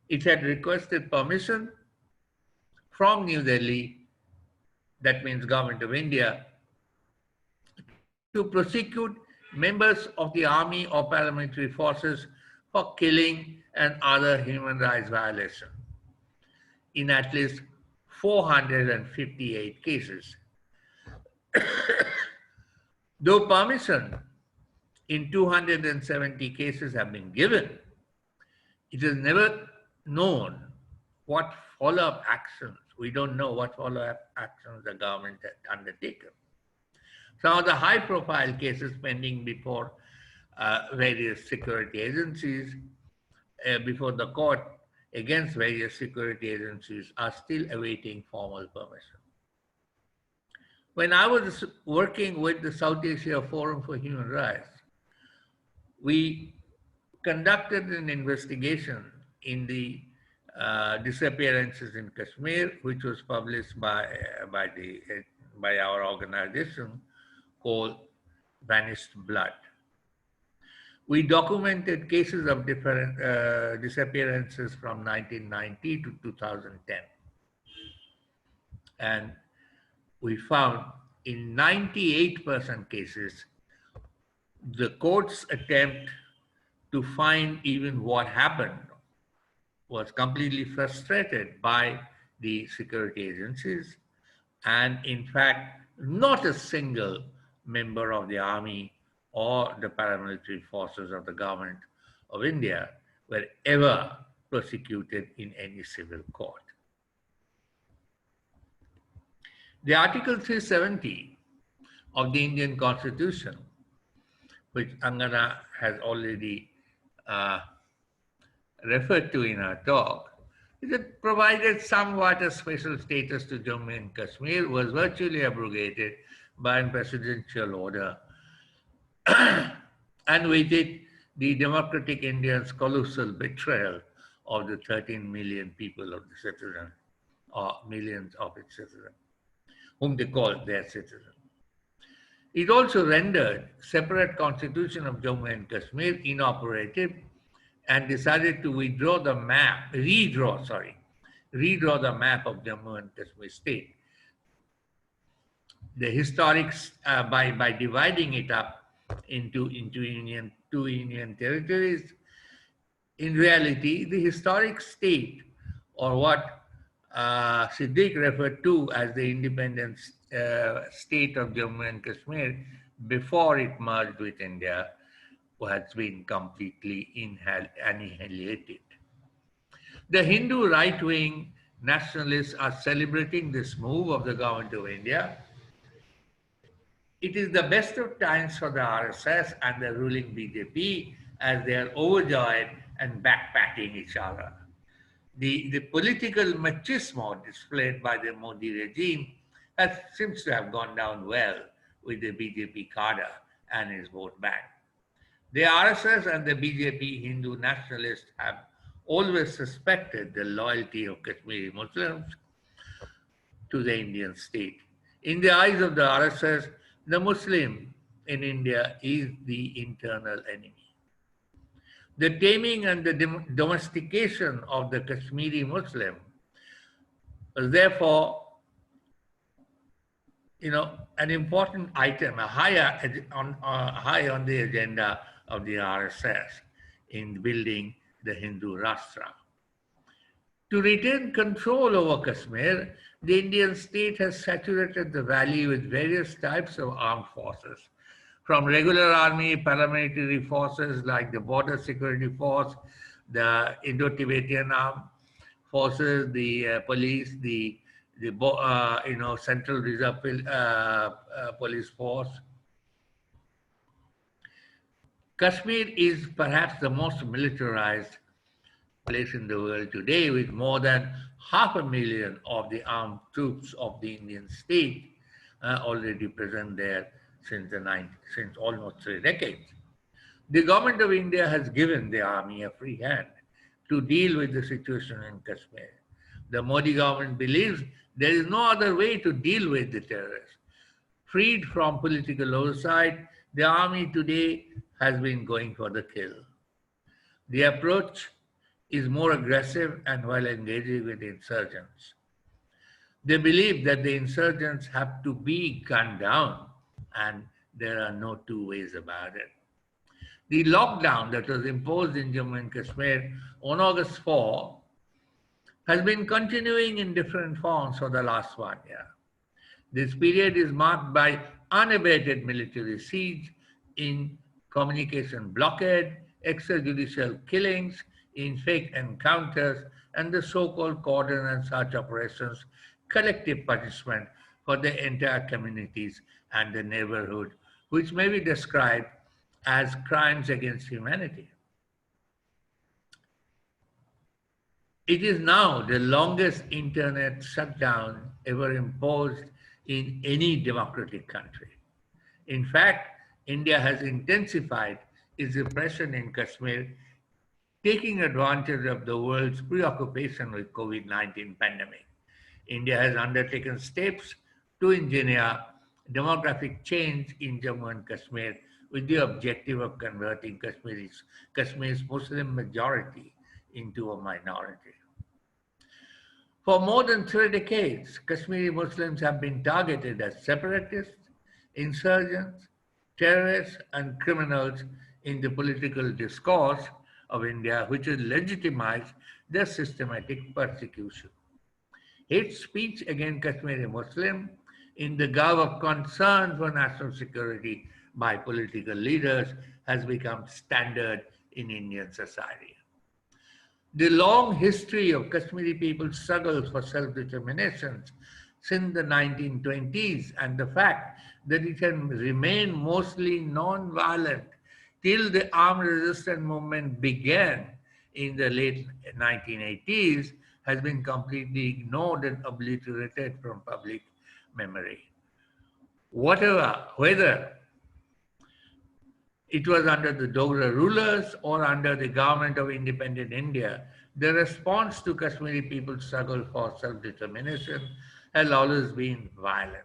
it had requested permission from New Delhi, that means Government of India, to prosecute members of the army or paramilitary forces for killing and other human rights violations in at least 458 cases. Though permission in 270 cases have been given, it is never known what follow-up actions, we don't know what follow-up actions the government had undertaken. Some of the high-profile cases pending before various security agencies, before the court against various security agencies, are still awaiting formal permission. When I was working with the South Asia Forum for Human Rights, we conducted an investigation in the disappearances in Kashmir, which was published by our organization called Vanished Blood. We documented cases of different disappearances from 1990 to 2010. And we found in 98% cases, the court's attempt to find even what happened was completely frustrated by the security agencies. And in fact, not a single member of the army or the paramilitary forces of the government of India were ever prosecuted in any civil court. The Article 370 of the Indian Constitution, which Angana has already referred to in her talk, it provided somewhat a special status to Jammu and Kashmir, was virtually abrogated by a presidential order, and with it, the democratic Indians' colossal betrayal of the 13 million people of the citizen, or millions of its citizens, whom they called their citizens. It also rendered separate constitution of Jammu and Kashmir inoperative and decided to redraw the map of Jammu and Kashmir state. The historics, by dividing it up into two union territories, in reality, the historic state, or what Siddiq referred to as the independent state of Jammu and Kashmir before it merged with India, has been completely annihilated. The Hindu right-wing nationalists are celebrating this move of the government of India. It is the best of times for the RSS and the ruling BJP as they are overjoyed and backpatting each other. The political machismo displayed by the Modi regime seems to have gone down well with the BJP cadre and his vote bank. The RSS and the BJP Hindu nationalists have always suspected the loyalty of Kashmiri Muslims to the Indian state. In the eyes of the RSS, the Muslim in India is the internal enemy. The taming and the domestication of the Kashmiri Muslim was therefore, an important item, high on the agenda of the RSS in building the Hindu Rashtra. To retain control over Kashmir, the Indian state has saturated the valley with various types of armed forces, from regular army, paramilitary forces like the Border Security Force, the Indo-Tibetan Armed Forces, the police, the Central Reserve Police Force. Kashmir is perhaps the most militarized place in the world today, with more than 500,000 of the armed troops of the Indian state already present there since almost 3 decades. The government of India has given the army a free hand to deal with the situation in Kashmir. The Modi government believes there is no other way to deal with the terrorists. Freed from political oversight, the army today has been going for the kill. The approach is more aggressive and while engaging with insurgents. They believe that the insurgents have to be gunned down, and there are no two ways about it. The lockdown that was imposed in Jammu and Kashmir on August 4 has been continuing in different forms for the last 1 year. This period is marked by unabated military siege, in communication blockade, extrajudicial killings, in fake encounters, and the so-called cordon and search operations, collective punishment for the entire communities and the neighborhood, which may be described as crimes against humanity. It is now the longest internet shutdown ever imposed in any democratic country. In fact, India has intensified its repression in Kashmir, taking advantage of the world's preoccupation with COVID-19 pandemic. India has undertaken steps to engineer demographic change in Jammu and Kashmir with the objective of converting Kashmir's Muslim majority into a minority. For more than 3 decades, Kashmiri Muslims have been targeted as separatists, insurgents, terrorists, and criminals in the political discourse of India, which has legitimized their systematic persecution. Hate speech against Kashmiri Muslims in the garb of concern for national security by political leaders has become standard in Indian society. The long history of Kashmiri people's struggles for self-determination since the 1920s and the fact that it can remain mostly non-violent till the armed resistance movement began in the late 1980s has been completely ignored and obliterated from public memory. Whether it was under the Dogra rulers or under the government of independent India, the response to Kashmiri people's struggle for self-determination has always been violent.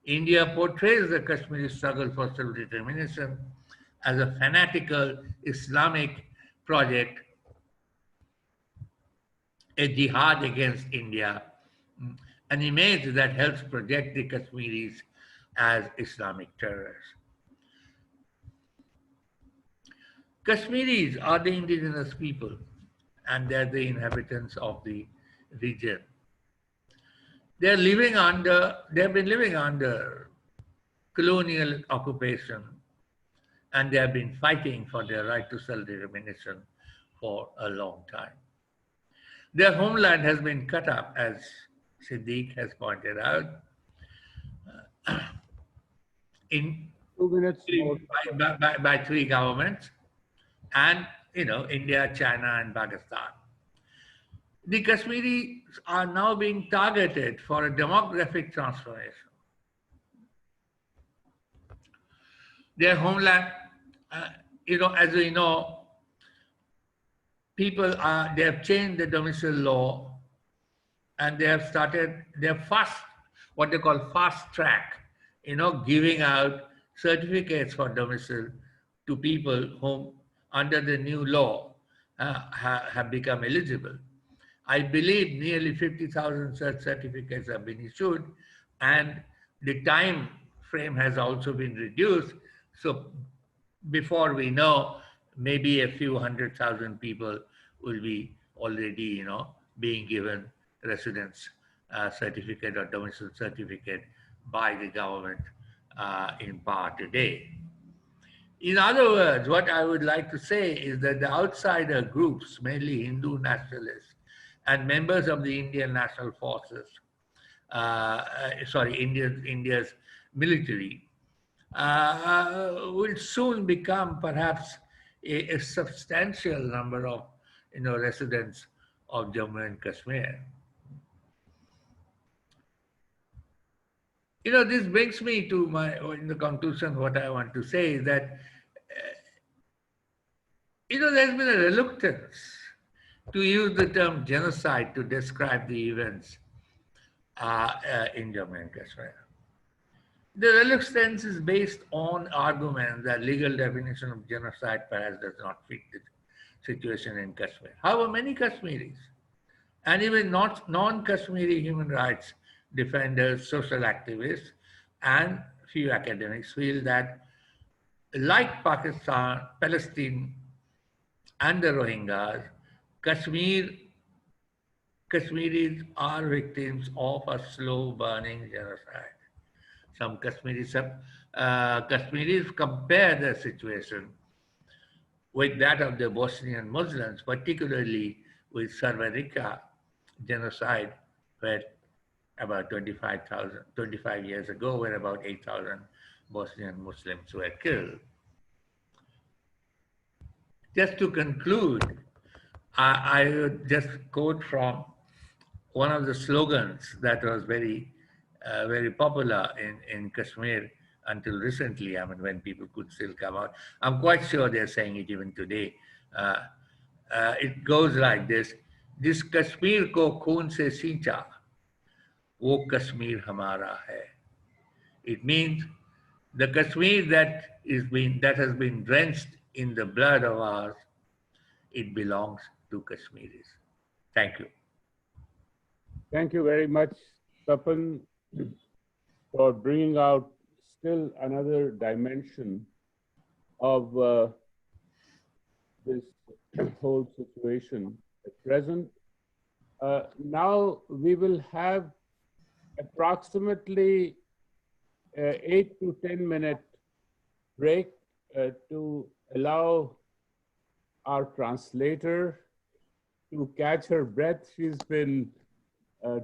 India portrays the Kashmiri struggle for self-determination as a fanatical Islamic project, a jihad against India, an image that helps project the Kashmiris as Islamic terrorists. Kashmiris are the indigenous people, and they're the inhabitants of the region. They've been living under colonial occupation, and they have been fighting for their right to self-determination for a long time. Their homeland has been cut up, as Siddiq has pointed out, in 2 minutes more. by three governments, and India, China, and Pakistan. The Kashmiris are now being targeted for a demographic transformation. Their homeland, as we know, they have changed the domicile law, and they have started what they call fast track, giving out certificates for domicile to people whom under the new law have become eligible. I believe nearly 50,000 such certificates have been issued, and the time frame has also been reduced. So before we know, maybe a few 100,000 people will be already, being given residence certificate or domicile certificate by the government in power today. In other words, what I would like to say is that the outsider groups, mainly Hindu nationalists and members of the Indian National Forces, India's military, will soon become perhaps a substantial number of residents of Jammu and Kashmir. This brings me to in the conclusion, what I want to say is that there's been a reluctance to use the term genocide to describe the events in Jammu and Kashmir. The reluctance is based on arguments that legal definition of genocide perhaps does not fit the situation in Kashmir. However, many Kashmiris and even non-Kashmiri human rights defenders, social activists, and few academics feel that, like Pakistan, Palestine, and the Rohingyas, Kashmiris are victims of a slow burning genocide. Some Kashmiris compare their situation with that of the Bosnian Muslims, particularly with Srebrenica genocide, where about 25 years ago, where about 8,000 Bosnian Muslims were killed. Just to conclude, I would just quote from one of the slogans that was very popular in Kashmir until recently, when people could still come out. I'm quite sure they're saying it even today. It goes like this: "Jis Kashmir ko khoon se sincha, wo Kashmir hamara hai." It means the Kashmir that has been drenched in the blood of ours, it belongs to Kashmiris. Thank you. Thank you very much, Tapan, for bringing out still another dimension of this whole situation at present. Now we will have approximately 8 to 10 minute break to allow our translator to catch her breath. She's been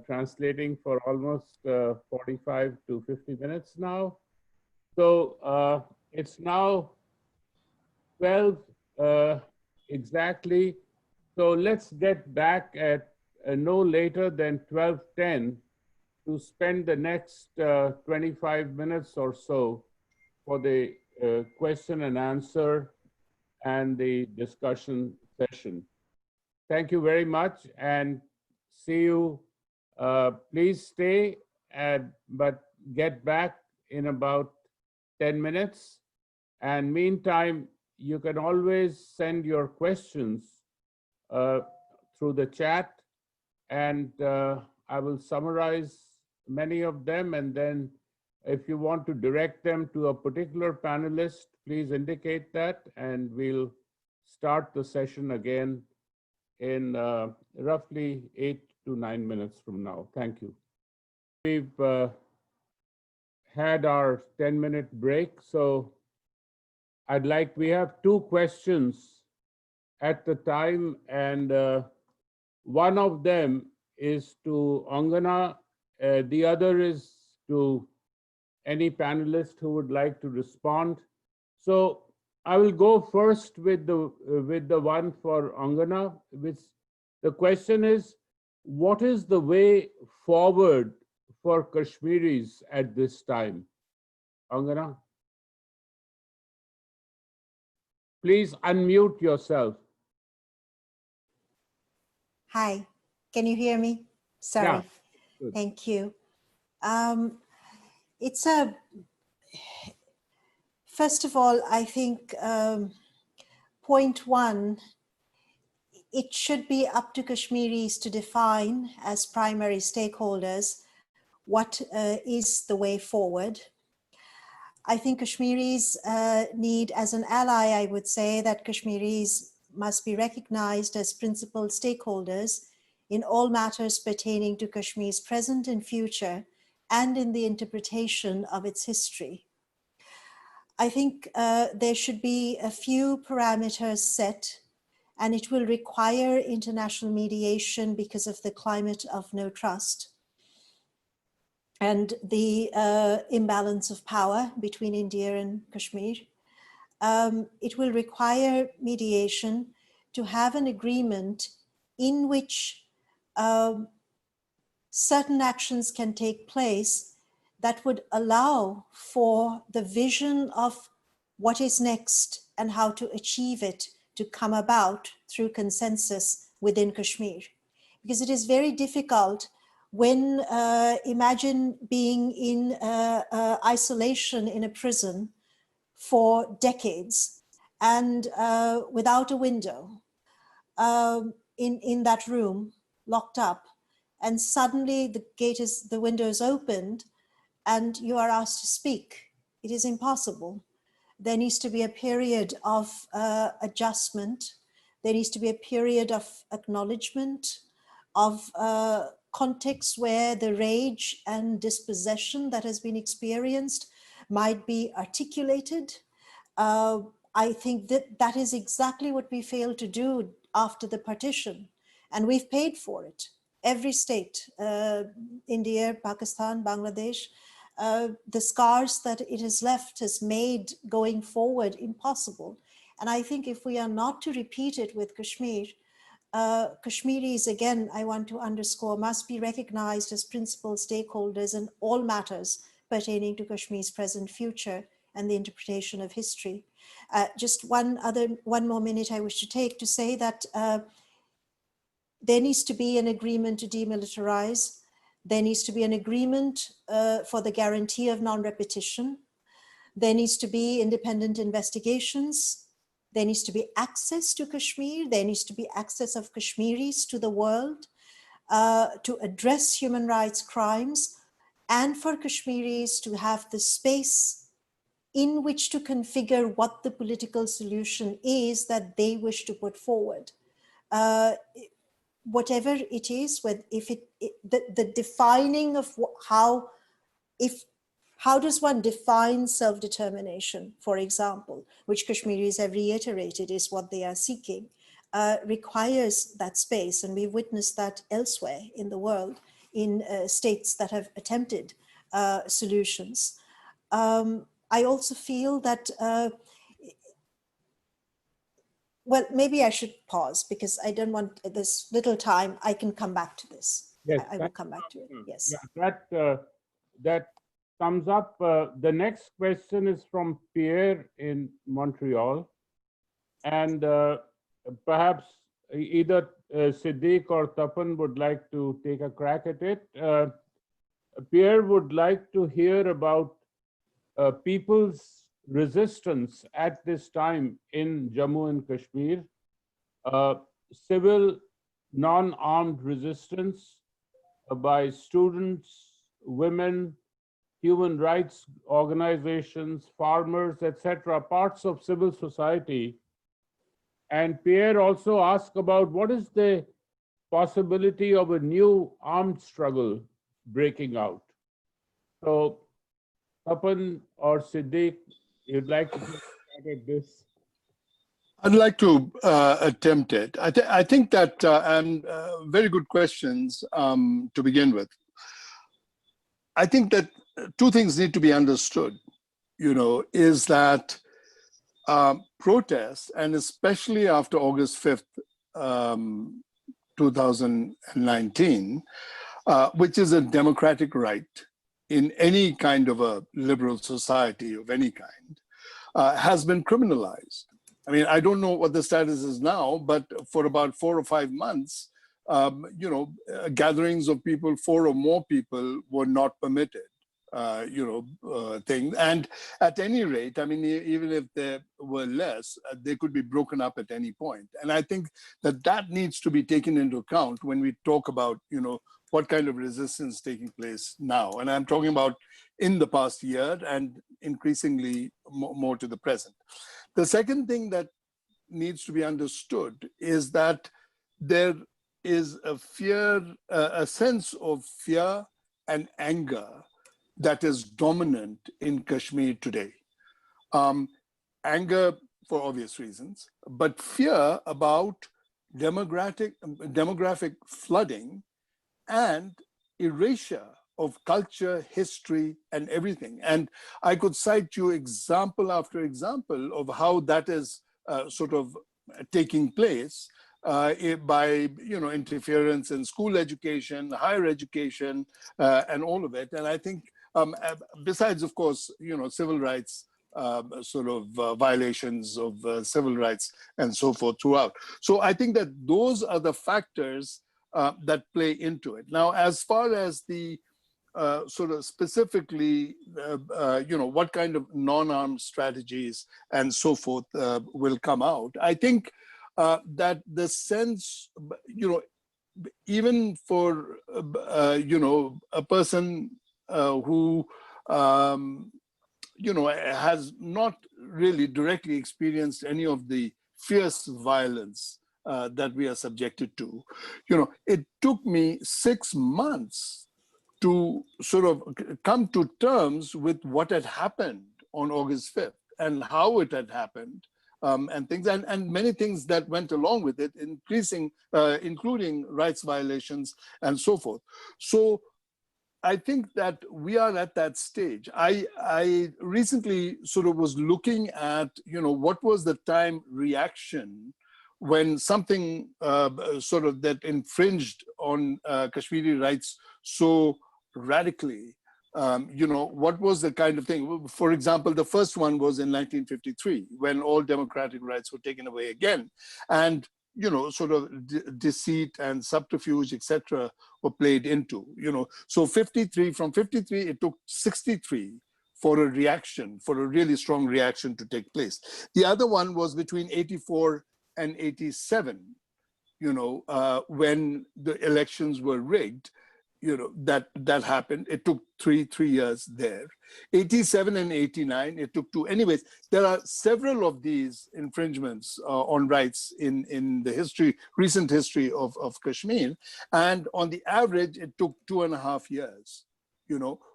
translating for almost 45 to 50 minutes now. So it's now 12 exactly. So let's get back at no later than 12:10 to spend the next 25 minutes or so for the question and answer and the discussion session. Thank you very much, and see you. Please stay, but get back in about 10 minutes. And meantime, you can always send your questions through the chat, and I will summarize many of them, and then if you want to direct them to a particular panelist, please indicate that, and we'll start the session again in roughly 8 to 9 minutes from now. Thank you. We've had our 10-minute break, so we have 2 questions at the time, and one of them is to Angana, the other is to any panelist who would like to respond. So I will go first with the one for Angana, which the question is, what is the way forward for Kashmiris at this time? Angana, please unmute yourself. Hi, can you hear me? Sorry. Yeah. Thank you. First of all, I think point 1, it should be up to Kashmiris to define as primary stakeholders what is the way forward. I think Kashmiris need, as an ally, I would say that Kashmiris must be recognized as principal stakeholders in all matters pertaining to Kashmir's present and future, and in the interpretation of its history. I think there should be a few parameters set, and it will require international mediation because of the climate of no trust and the imbalance of power between India and Kashmir. It will require mediation to have an agreement in which certain actions can take place that would allow for the vision of what is next and how to achieve it to come about through consensus within Kashmir. Because it is very difficult when, imagine being in isolation in a prison for decades and without a window in that room, locked up, and suddenly the window is opened and you are asked to speak. It is impossible. There needs to be a period of adjustment. There needs to be a period of acknowledgement of context where the rage and dispossession that has been experienced might be articulated. I think that is exactly what we failed to do after the partition, and we've paid for it. Every state, India, Pakistan, Bangladesh, the scars that it has left has made going forward impossible. And I think if we are not to repeat it with Kashmir, Kashmiris, again, I want to underscore, must be recognized as principal stakeholders in all matters pertaining to Kashmir's present future and the interpretation of history. Just one more minute I wish to take to say that there needs to be an agreement to demilitarize. There needs to be an agreement for the guarantee of non-repetition. There needs to be independent investigations. There needs to be access to Kashmir. There needs to be access of Kashmiris to the world to address human rights crimes, and for Kashmiris to have the space in which to configure what the political solution is that they wish to put forward. Whatever it is, the defining of how does one define self-determination, for example, which Kashmiris have reiterated is what they are seeking, requires that space. And we've witnessed that elsewhere in the world, in states that have attempted solutions. I also feel that, well, maybe I should pause because I don't want this little time. I can come back to this. Yes, I will come back to it. Yes. That sums up. The next question is from Pierre in Montreal. And perhaps either Siddiq or Tapan would like to take a crack at it. Pierre would like to hear about people's resistance at this time in Jammu and Kashmir, civil non-armed resistance by students, women, human rights organizations, farmers, etc., parts of civil society. And Pierre also asked about what is the possibility of a new armed struggle breaking out. So, Tapan or Siddiq, you'd like to take a shot at this? I'd like to attempt it. I think that, and very good questions to begin with. I think that two things need to be understood, is that protests, and especially after August 5th, 2019, which is a democratic right in any kind of a liberal society of any kind, has been criminalized. I mean, I don't know what the status is now, but for about 4 or 5 months, gatherings of people, 4 or more people, were not permitted. Thing. And at any rate, I mean, even if there were less, they could be broken up at any point. And I think that that needs to be taken into account when we talk about, what kind of resistance taking place now. And I'm talking about in the past year and increasingly more to the present. The second thing that needs to be understood is that there is a fear, a sense of fear and anger that is dominant in Kashmir today. Anger for obvious reasons, but fear about demographic flooding and erasure of culture, history, and everything. And I could cite you example after example of how that is sort of taking place by interference in school education, higher education, and all of it. And I think besides, of course, civil rights violations of civil rights and so forth throughout. So I think that those are the factors that play into it. Now, as far as the specifically, what kind of non-armed strategies and so forth will come out, I think that the sense, even for, a person who, has not really directly experienced any of the fierce violence that we are subjected to, it took me 6 months to sort of come to terms with what had happened on August 5th and how it had happened. And things, and many things that went along with it, including rights violations and so forth. So I think that we are at that stage. I recently sort of was looking at, what was the time reaction when something sort of that infringed on Kashmiri rights so radically. What was the kind of thing? For example, the first one was in 1953, when all democratic rights were taken away again. And, sort of deceit and subterfuge, etc., were played into, So from 53, it took 63 for a reaction, for a really strong reaction to take place. The other one was between 84 and 87, when the elections were rigged. That happened. It took three years there. 87 and 89, it took 2. Anyways, there are several of these infringements on rights in the recent history of Kashmir. And on the average, it took 2.5 years,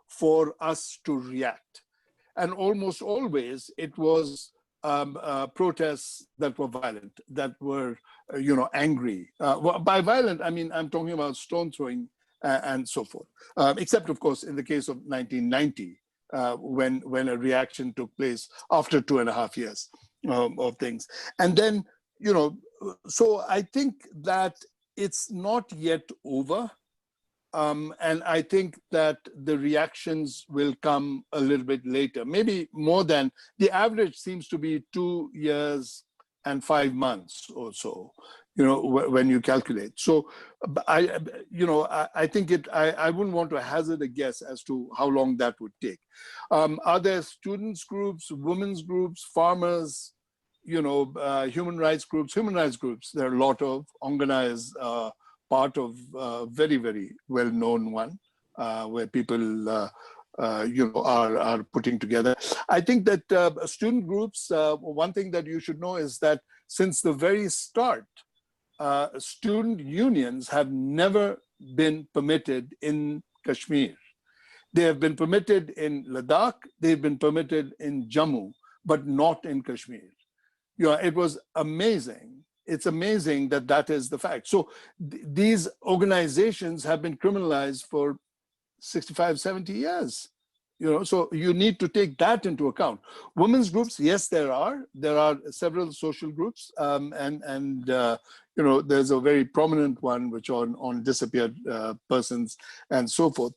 for us to react. And almost always it was protests that were violent, that were, angry. By violent, I mean, I'm talking about stone throwing and so forth, except of course in the case of 1990, when a reaction took place after 2.5 years of things. And then, so I think that it's not yet over. And I think that the reactions will come a little bit later, maybe more than the average seems to be 2 years and 5 months or so, when you calculate. So I think I wouldn't want to hazard a guess as to how long that would take. Are there students groups, women's groups, farmers, human rights groups? Human rights groups, there are a lot of. Angana is part of a very, very well-known one, where people are putting together. I think that student groups, one thing that you should know is that since the very start, student unions have never been permitted in Kashmir. They have been permitted in Ladakh, they've been permitted in Jammu, but not in Kashmir. You know, it was amazing. It's amazing that that is the fact. So these organizations have been criminalized for 65, 70 years. You know, so you need to take that into account. Women's groups, yes, there are several social groups, and you know, there's a very prominent one which on disappeared persons and so forth.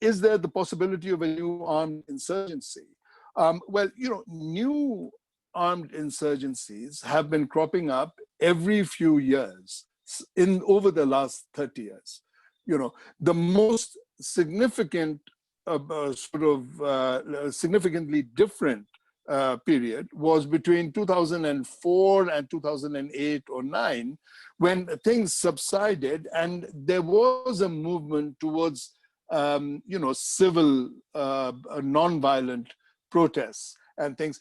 Is there the possibility of a new armed insurgency? Well, you know, new armed insurgencies have been cropping up every few years over the last 30 years. You know, the most significant significantly different period was between 2004 and 2008 or 9, when things subsided and there was a movement towards you know, civil non-violent protests and things.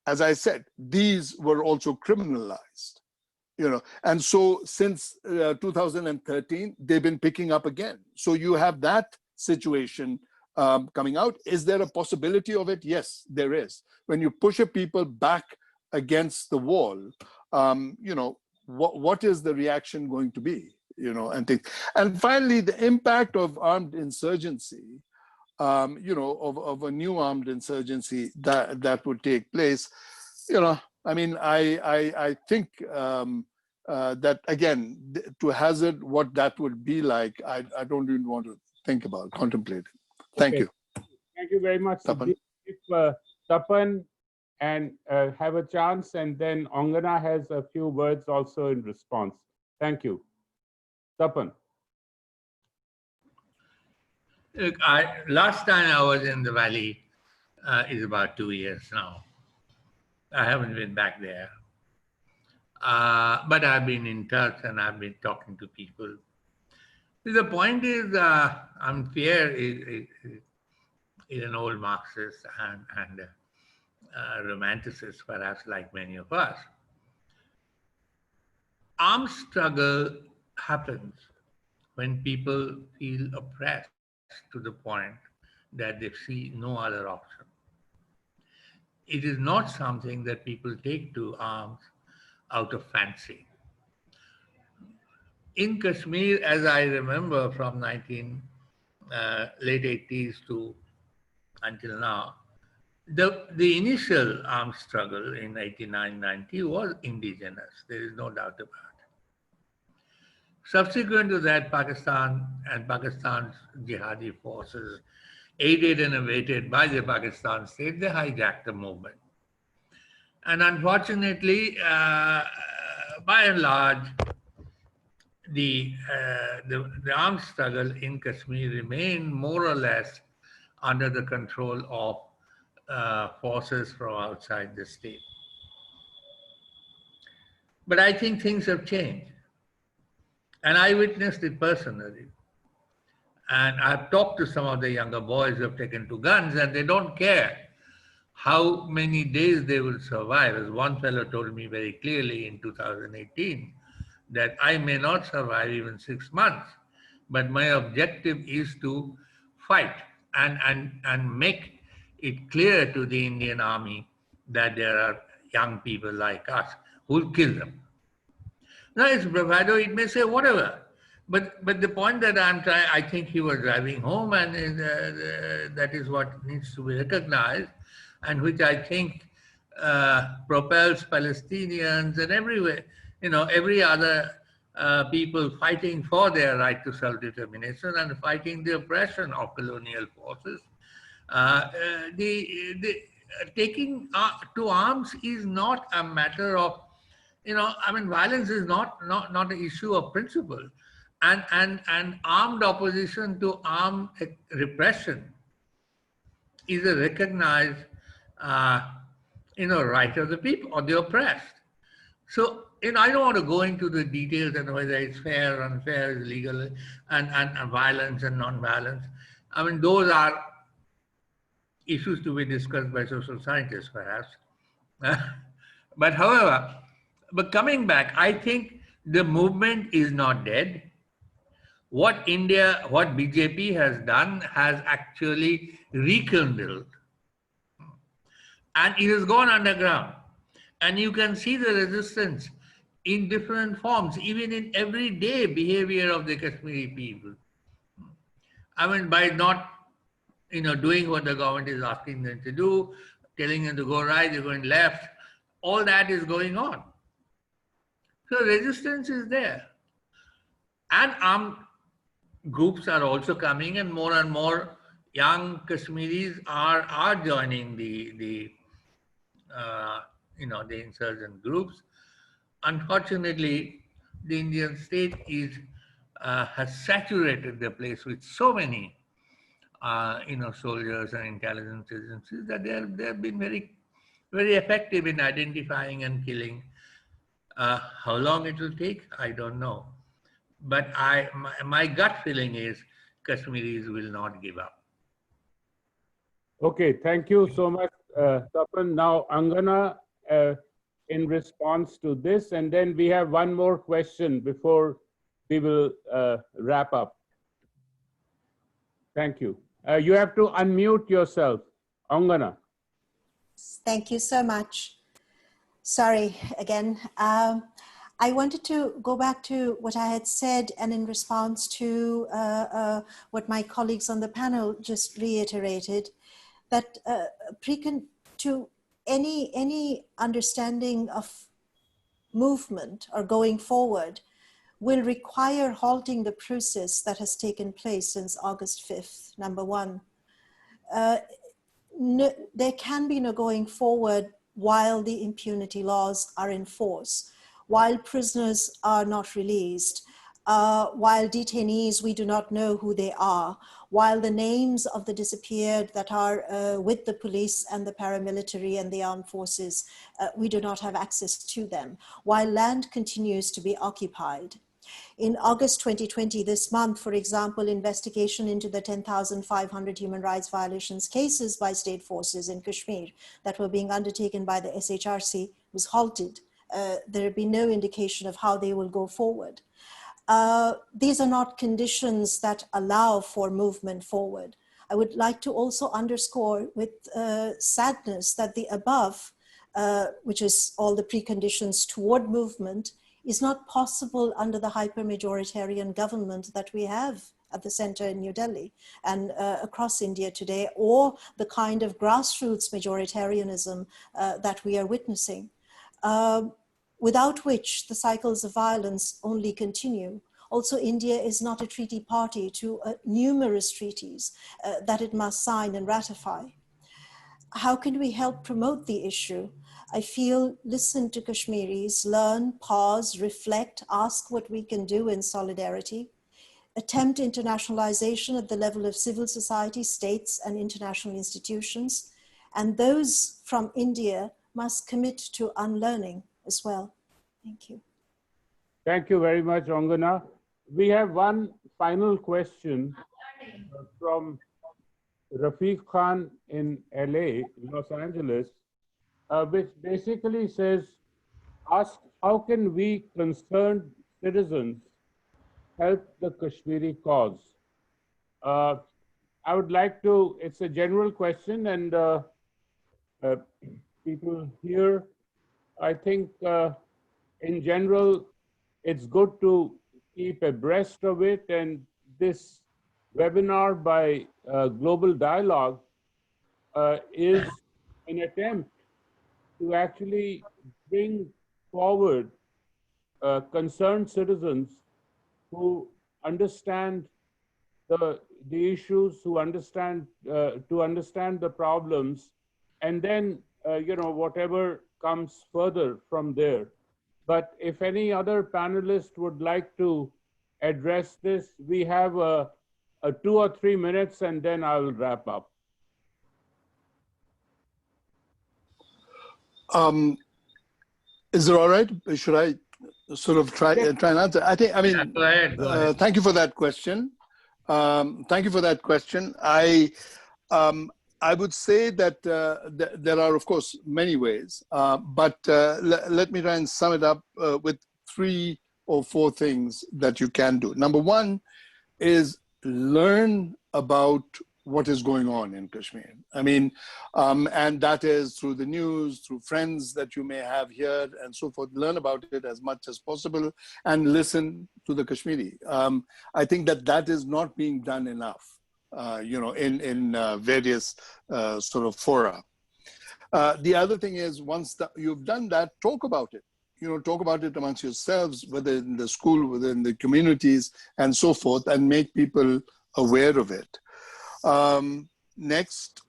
As I said, these were also criminalized. You know, and so since 2013, they've been picking up again. So you have that situation coming out. Is there a possibility of it? Yes, there is. When you push a people back against the wall, you know, what is the reaction going to be? You know, and things. And finally, the impact of armed insurgency, you know, of a new armed insurgency that would take place. You know, I mean, I think that, again, to hazard what that would be like, I don't even want to think about, contemplate it. Thank you. Thank you very much, Tapan. If Tapan and have a chance, and then Angana has a few words also in response. Thank you. Tapan. Look, last time I was in the valley is about 2 years now. I haven't been back there. But I've been in touch and I've been talking to people. The point is, fear is an old Marxist and romanticist, perhaps like many of us. Armed struggle happens when people feel oppressed to the point that they see no other option. It is not something that people take to arms out of fancy. In Kashmir, as I remember from late 80s to until now, the initial armed struggle in 89-90 was indigenous. There is no doubt about it. Subsequent to that, Pakistan and Pakistan's jihadi forces, aided and abetted by the Pakistan state, they hijacked the movement. And unfortunately, by and large, the armed struggle in Kashmir remained more or less under the control of forces from outside the state. But I think things have changed. And I witnessed it personally. And I've talked to some of the younger boys who have taken to guns, and they don't care how many days they will survive. As one fellow told me very clearly in 2018, that I may not survive even 6 months, but my objective is to fight and make it clear to the Indian army that there are young people like us who will kill them. Now it's bravado, it may say whatever, but the point that I'm trying, I think he was driving home, and that is what needs to be recognized, and which I think propels Palestinians and everywhere, you know, every other people fighting for their right to self-determination and fighting the oppression of colonial forces. Taking to arms is not a matter of, you know, I mean, violence is not an issue of principle, and armed opposition to armed repression is a recognized, you know, right of the people or the oppressed. So, you know, I don't want to go into the details and whether it's fair or unfair, is legal, and violence and non-violence. I mean, those are issues to be discussed by social scientists, perhaps. But however, but coming back, I think The movement is not dead. What BJP has done has actually rekindled, and it has gone underground. And you can see the resistance in different forms, even in everyday behavior of the Kashmiri people. I mean, by not, doing what the government is asking them to do, telling them to go right, they're going left, all that is going on. So resistance is there. And armed groups are also coming, and more young Kashmiris are joining the insurgent groups. Unfortunately, the Indian state has saturated the place with so many soldiers and intelligence agencies that they have been very, very effective in identifying and killing. How long it will take, I don't know. But my gut feeling is Kashmiris will not give up. Okay, thank you so much, Tapan. Now, Angana, in response to this, and then we have one more question before we will wrap up. Thank you. You have to unmute yourself, Angana. Thank you so much. Sorry again. I wanted to go back to what I had said, and in response to what my colleagues on the panel just reiterated, that to any understanding of movement or going forward will require halting the process that has taken place since August 5th, number one. There can be no going forward while the impunity laws are in force, while prisoners are not released, while detainees, we do not know who they are, while the names of the disappeared that are with the police and the paramilitary and the armed forces, we do not have access to them, while land continues to be occupied. In August 2020, this month, for example, investigation into the 10,500 human rights violations cases by state forces in Kashmir that were being undertaken by the SHRC was halted. There had been no indication of how they will go forward. These are not conditions that allow for movement forward. I would like to also underscore with sadness that the above, which is all the preconditions toward movement, is not possible under the hyper-majoritarian government that we have at the center in New Delhi and across India today, or the kind of grassroots majoritarianism that we are witnessing, without which the cycles of violence only continue. Also, India is not a treaty party to numerous treaties that it must sign and ratify. How can we help promote the issue? I feel, listen to Kashmiris, learn, pause, reflect, ask what we can do in solidarity, attempt internationalization at the level of civil society, states, and international institutions. And those from India must commit to unlearning as well. Thank you. Thank you very much, Angana. We have one final question from Rafiq Khan in LA, Los Angeles, which basically says, ask how can we concerned citizens help the Kashmiri cause? I would like to, it's a general question, and people here, I think in general, it's good to keep abreast of it, and this webinar by Global Dialogue is an attempt to actually bring forward concerned citizens who understand the issues, who understand to understand the problems, and then whatever comes further from there. But if any other panelist would like to address this, we have a 2 or 3 minutes, and then I will wrap up. Is it all right? Should I sort of try and answer? Go ahead. Thank you for that question. Thank you for that question. I would say that there are, of course, many ways, but let me try and sum it up with three or four things that you can do. Number one is learn about what is going on in Kashmir. I mean, and that is through the news, through friends that you may have here and so forth. Learn about it as much as possible and listen to the Kashmiri. I think that that is not being done enough, in various sort of fora. The other thing is, once you've done that, talk about it. Talk about it amongst yourselves, whether in the school, within the communities, and so forth, and make people aware of it. Next,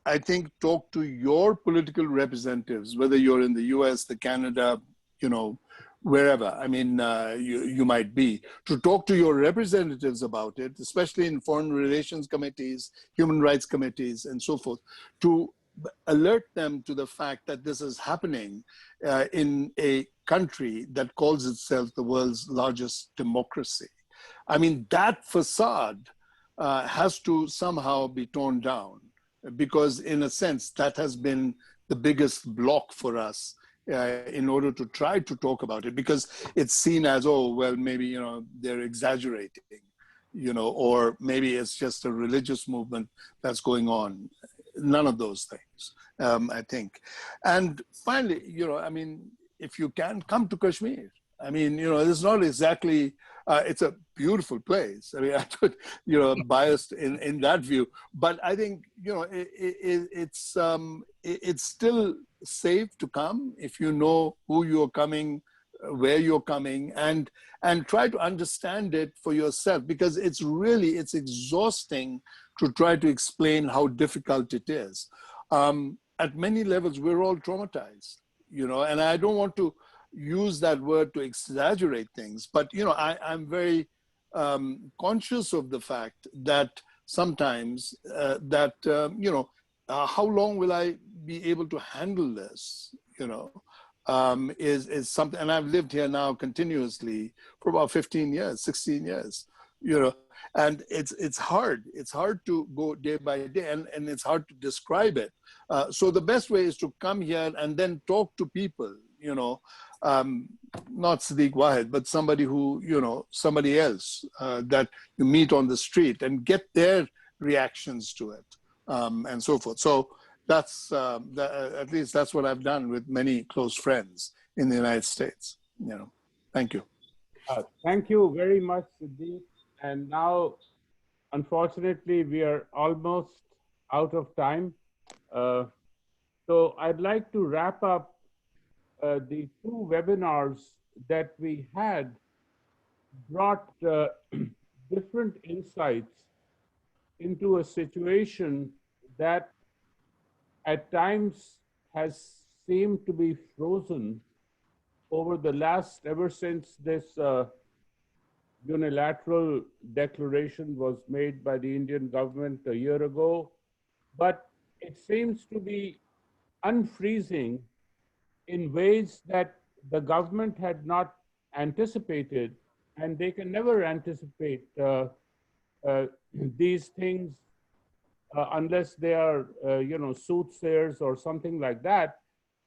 I think talk to your political representatives, whether you're in the US, the Canada, wherever, I mean, you might be, to talk to your representatives about it, especially in foreign relations committees, human rights committees, and so forth, to alert them to the fact that this is happening in a country that calls itself the world's largest democracy. I mean, that facade has to somehow be torn down, because in a sense, that has been the biggest block for us in order to try to talk about it, because it's seen as, oh, well, maybe, they're exaggerating, or maybe it's just a religious movement that's going on. None of those things, I think. And finally, I mean, if you can, come to Kashmir. I mean, it's not exactly, it's a beautiful place. I mean, I could, biased in that view, but I think, it's still safe to come if you know who you're coming, where you're coming, and try to understand it for yourself, because it's exhausting to try to explain how difficult it is. At many levels, we're all traumatized, and I don't want to use that word to exaggerate things, but I'm very conscious of the fact that sometimes how long will I be able to handle this, is something, and I've lived here now continuously for about 15 years, 16 years, and it's hard to go day by day, and it's hard to describe it. So the best way is to come here and then talk to people, not Siddiq Wahid, but somebody who, somebody else that you meet on the street, and get their reactions to it, and so forth. So that's, at least that's what I've done with many close friends in the United States. Thank you. Thank you very much, Siddiq. And now, unfortunately, we are almost out of time. So I'd like to wrap up the two webinars that we had brought different insights into a situation that at times has seemed to be frozen over the last, ever since this unilateral declaration was made by the Indian government a year ago. But it seems to be unfreezing in ways that the government had not anticipated, and they can never anticipate these things unless they are, soothsayers or something like that,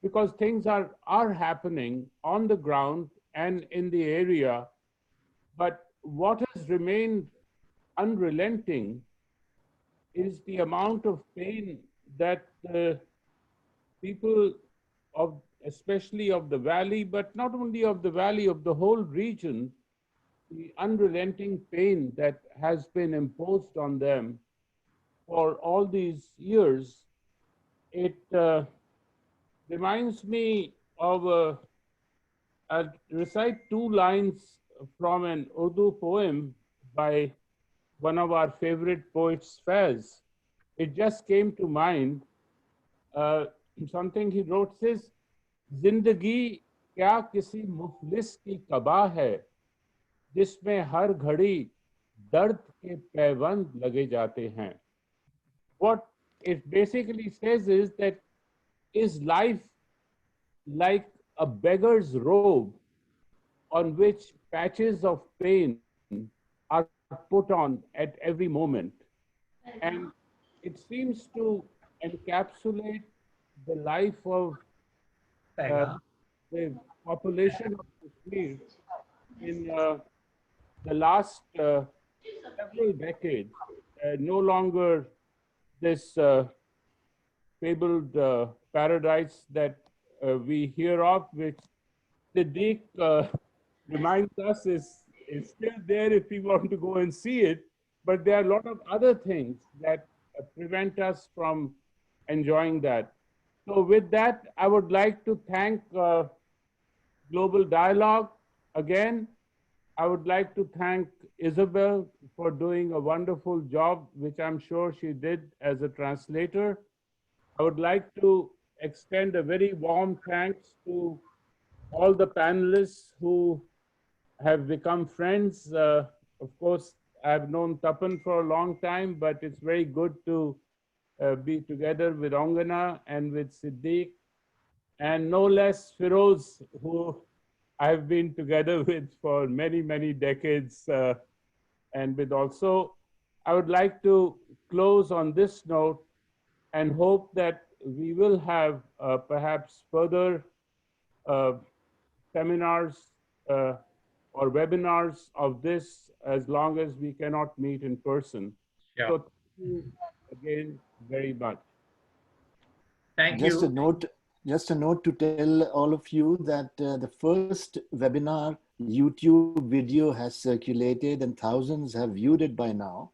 because things are happening on the ground and in the area. But what has remained unrelenting is the amount of pain that people of, especially of the valley, but not only of the valley, of the whole region, the unrelenting pain that has been imposed on them for all these years. It reminds me of I'll recite two lines from an Urdu poem by one of our favorite poets, Faiz. It just came to mind. Something he wrote says, "Zindagi kya kisi muflis ki kabah hai, जिसमें हर घड़ी दर्द के पैबंद लगे जाते हैं." What it basically says is that, is life like a beggar's robe on which patches of pain are put on at every moment? And it seems to encapsulate the life of the population of Kashmir in the last several decades, no longer this fabled paradise that we hear of, which Siddiq reminds us is still there if we want to go and see it. But there are a lot of other things that prevent us from enjoying that. So with that, I would like to thank Global Dialogue again. I would like to thank Isabel for doing a wonderful job, which I'm sure she did as a translator. I would like to extend a very warm thanks to all the panelists who have become friends. Of course, I've known Tapan for a long time, but it's very good to be together with Angana and with Siddiq, and no less Firoz, who I've been together with for many, many decades. And with also, I would like to close on this note and hope that we will have perhaps further seminars or webinars of this, as long as we cannot meet in person. Yeah. So thank you again very much. Thank Just you. a note to tell all of you that the first webinar YouTube video has circulated and thousands have viewed it by now.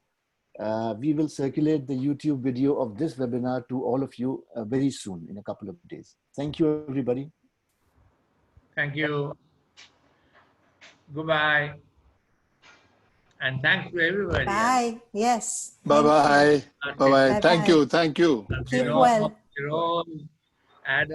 We will circulate the YouTube video of this webinar to all of you very soon, in a couple of days. Thank you, everybody. Thank you. Goodbye. And thanks to everybody. Bye. Yes. Thank you. Bye-bye. Bye-bye. Thank Bye-bye. you. Thank you. Keep well. Jerome, Adam.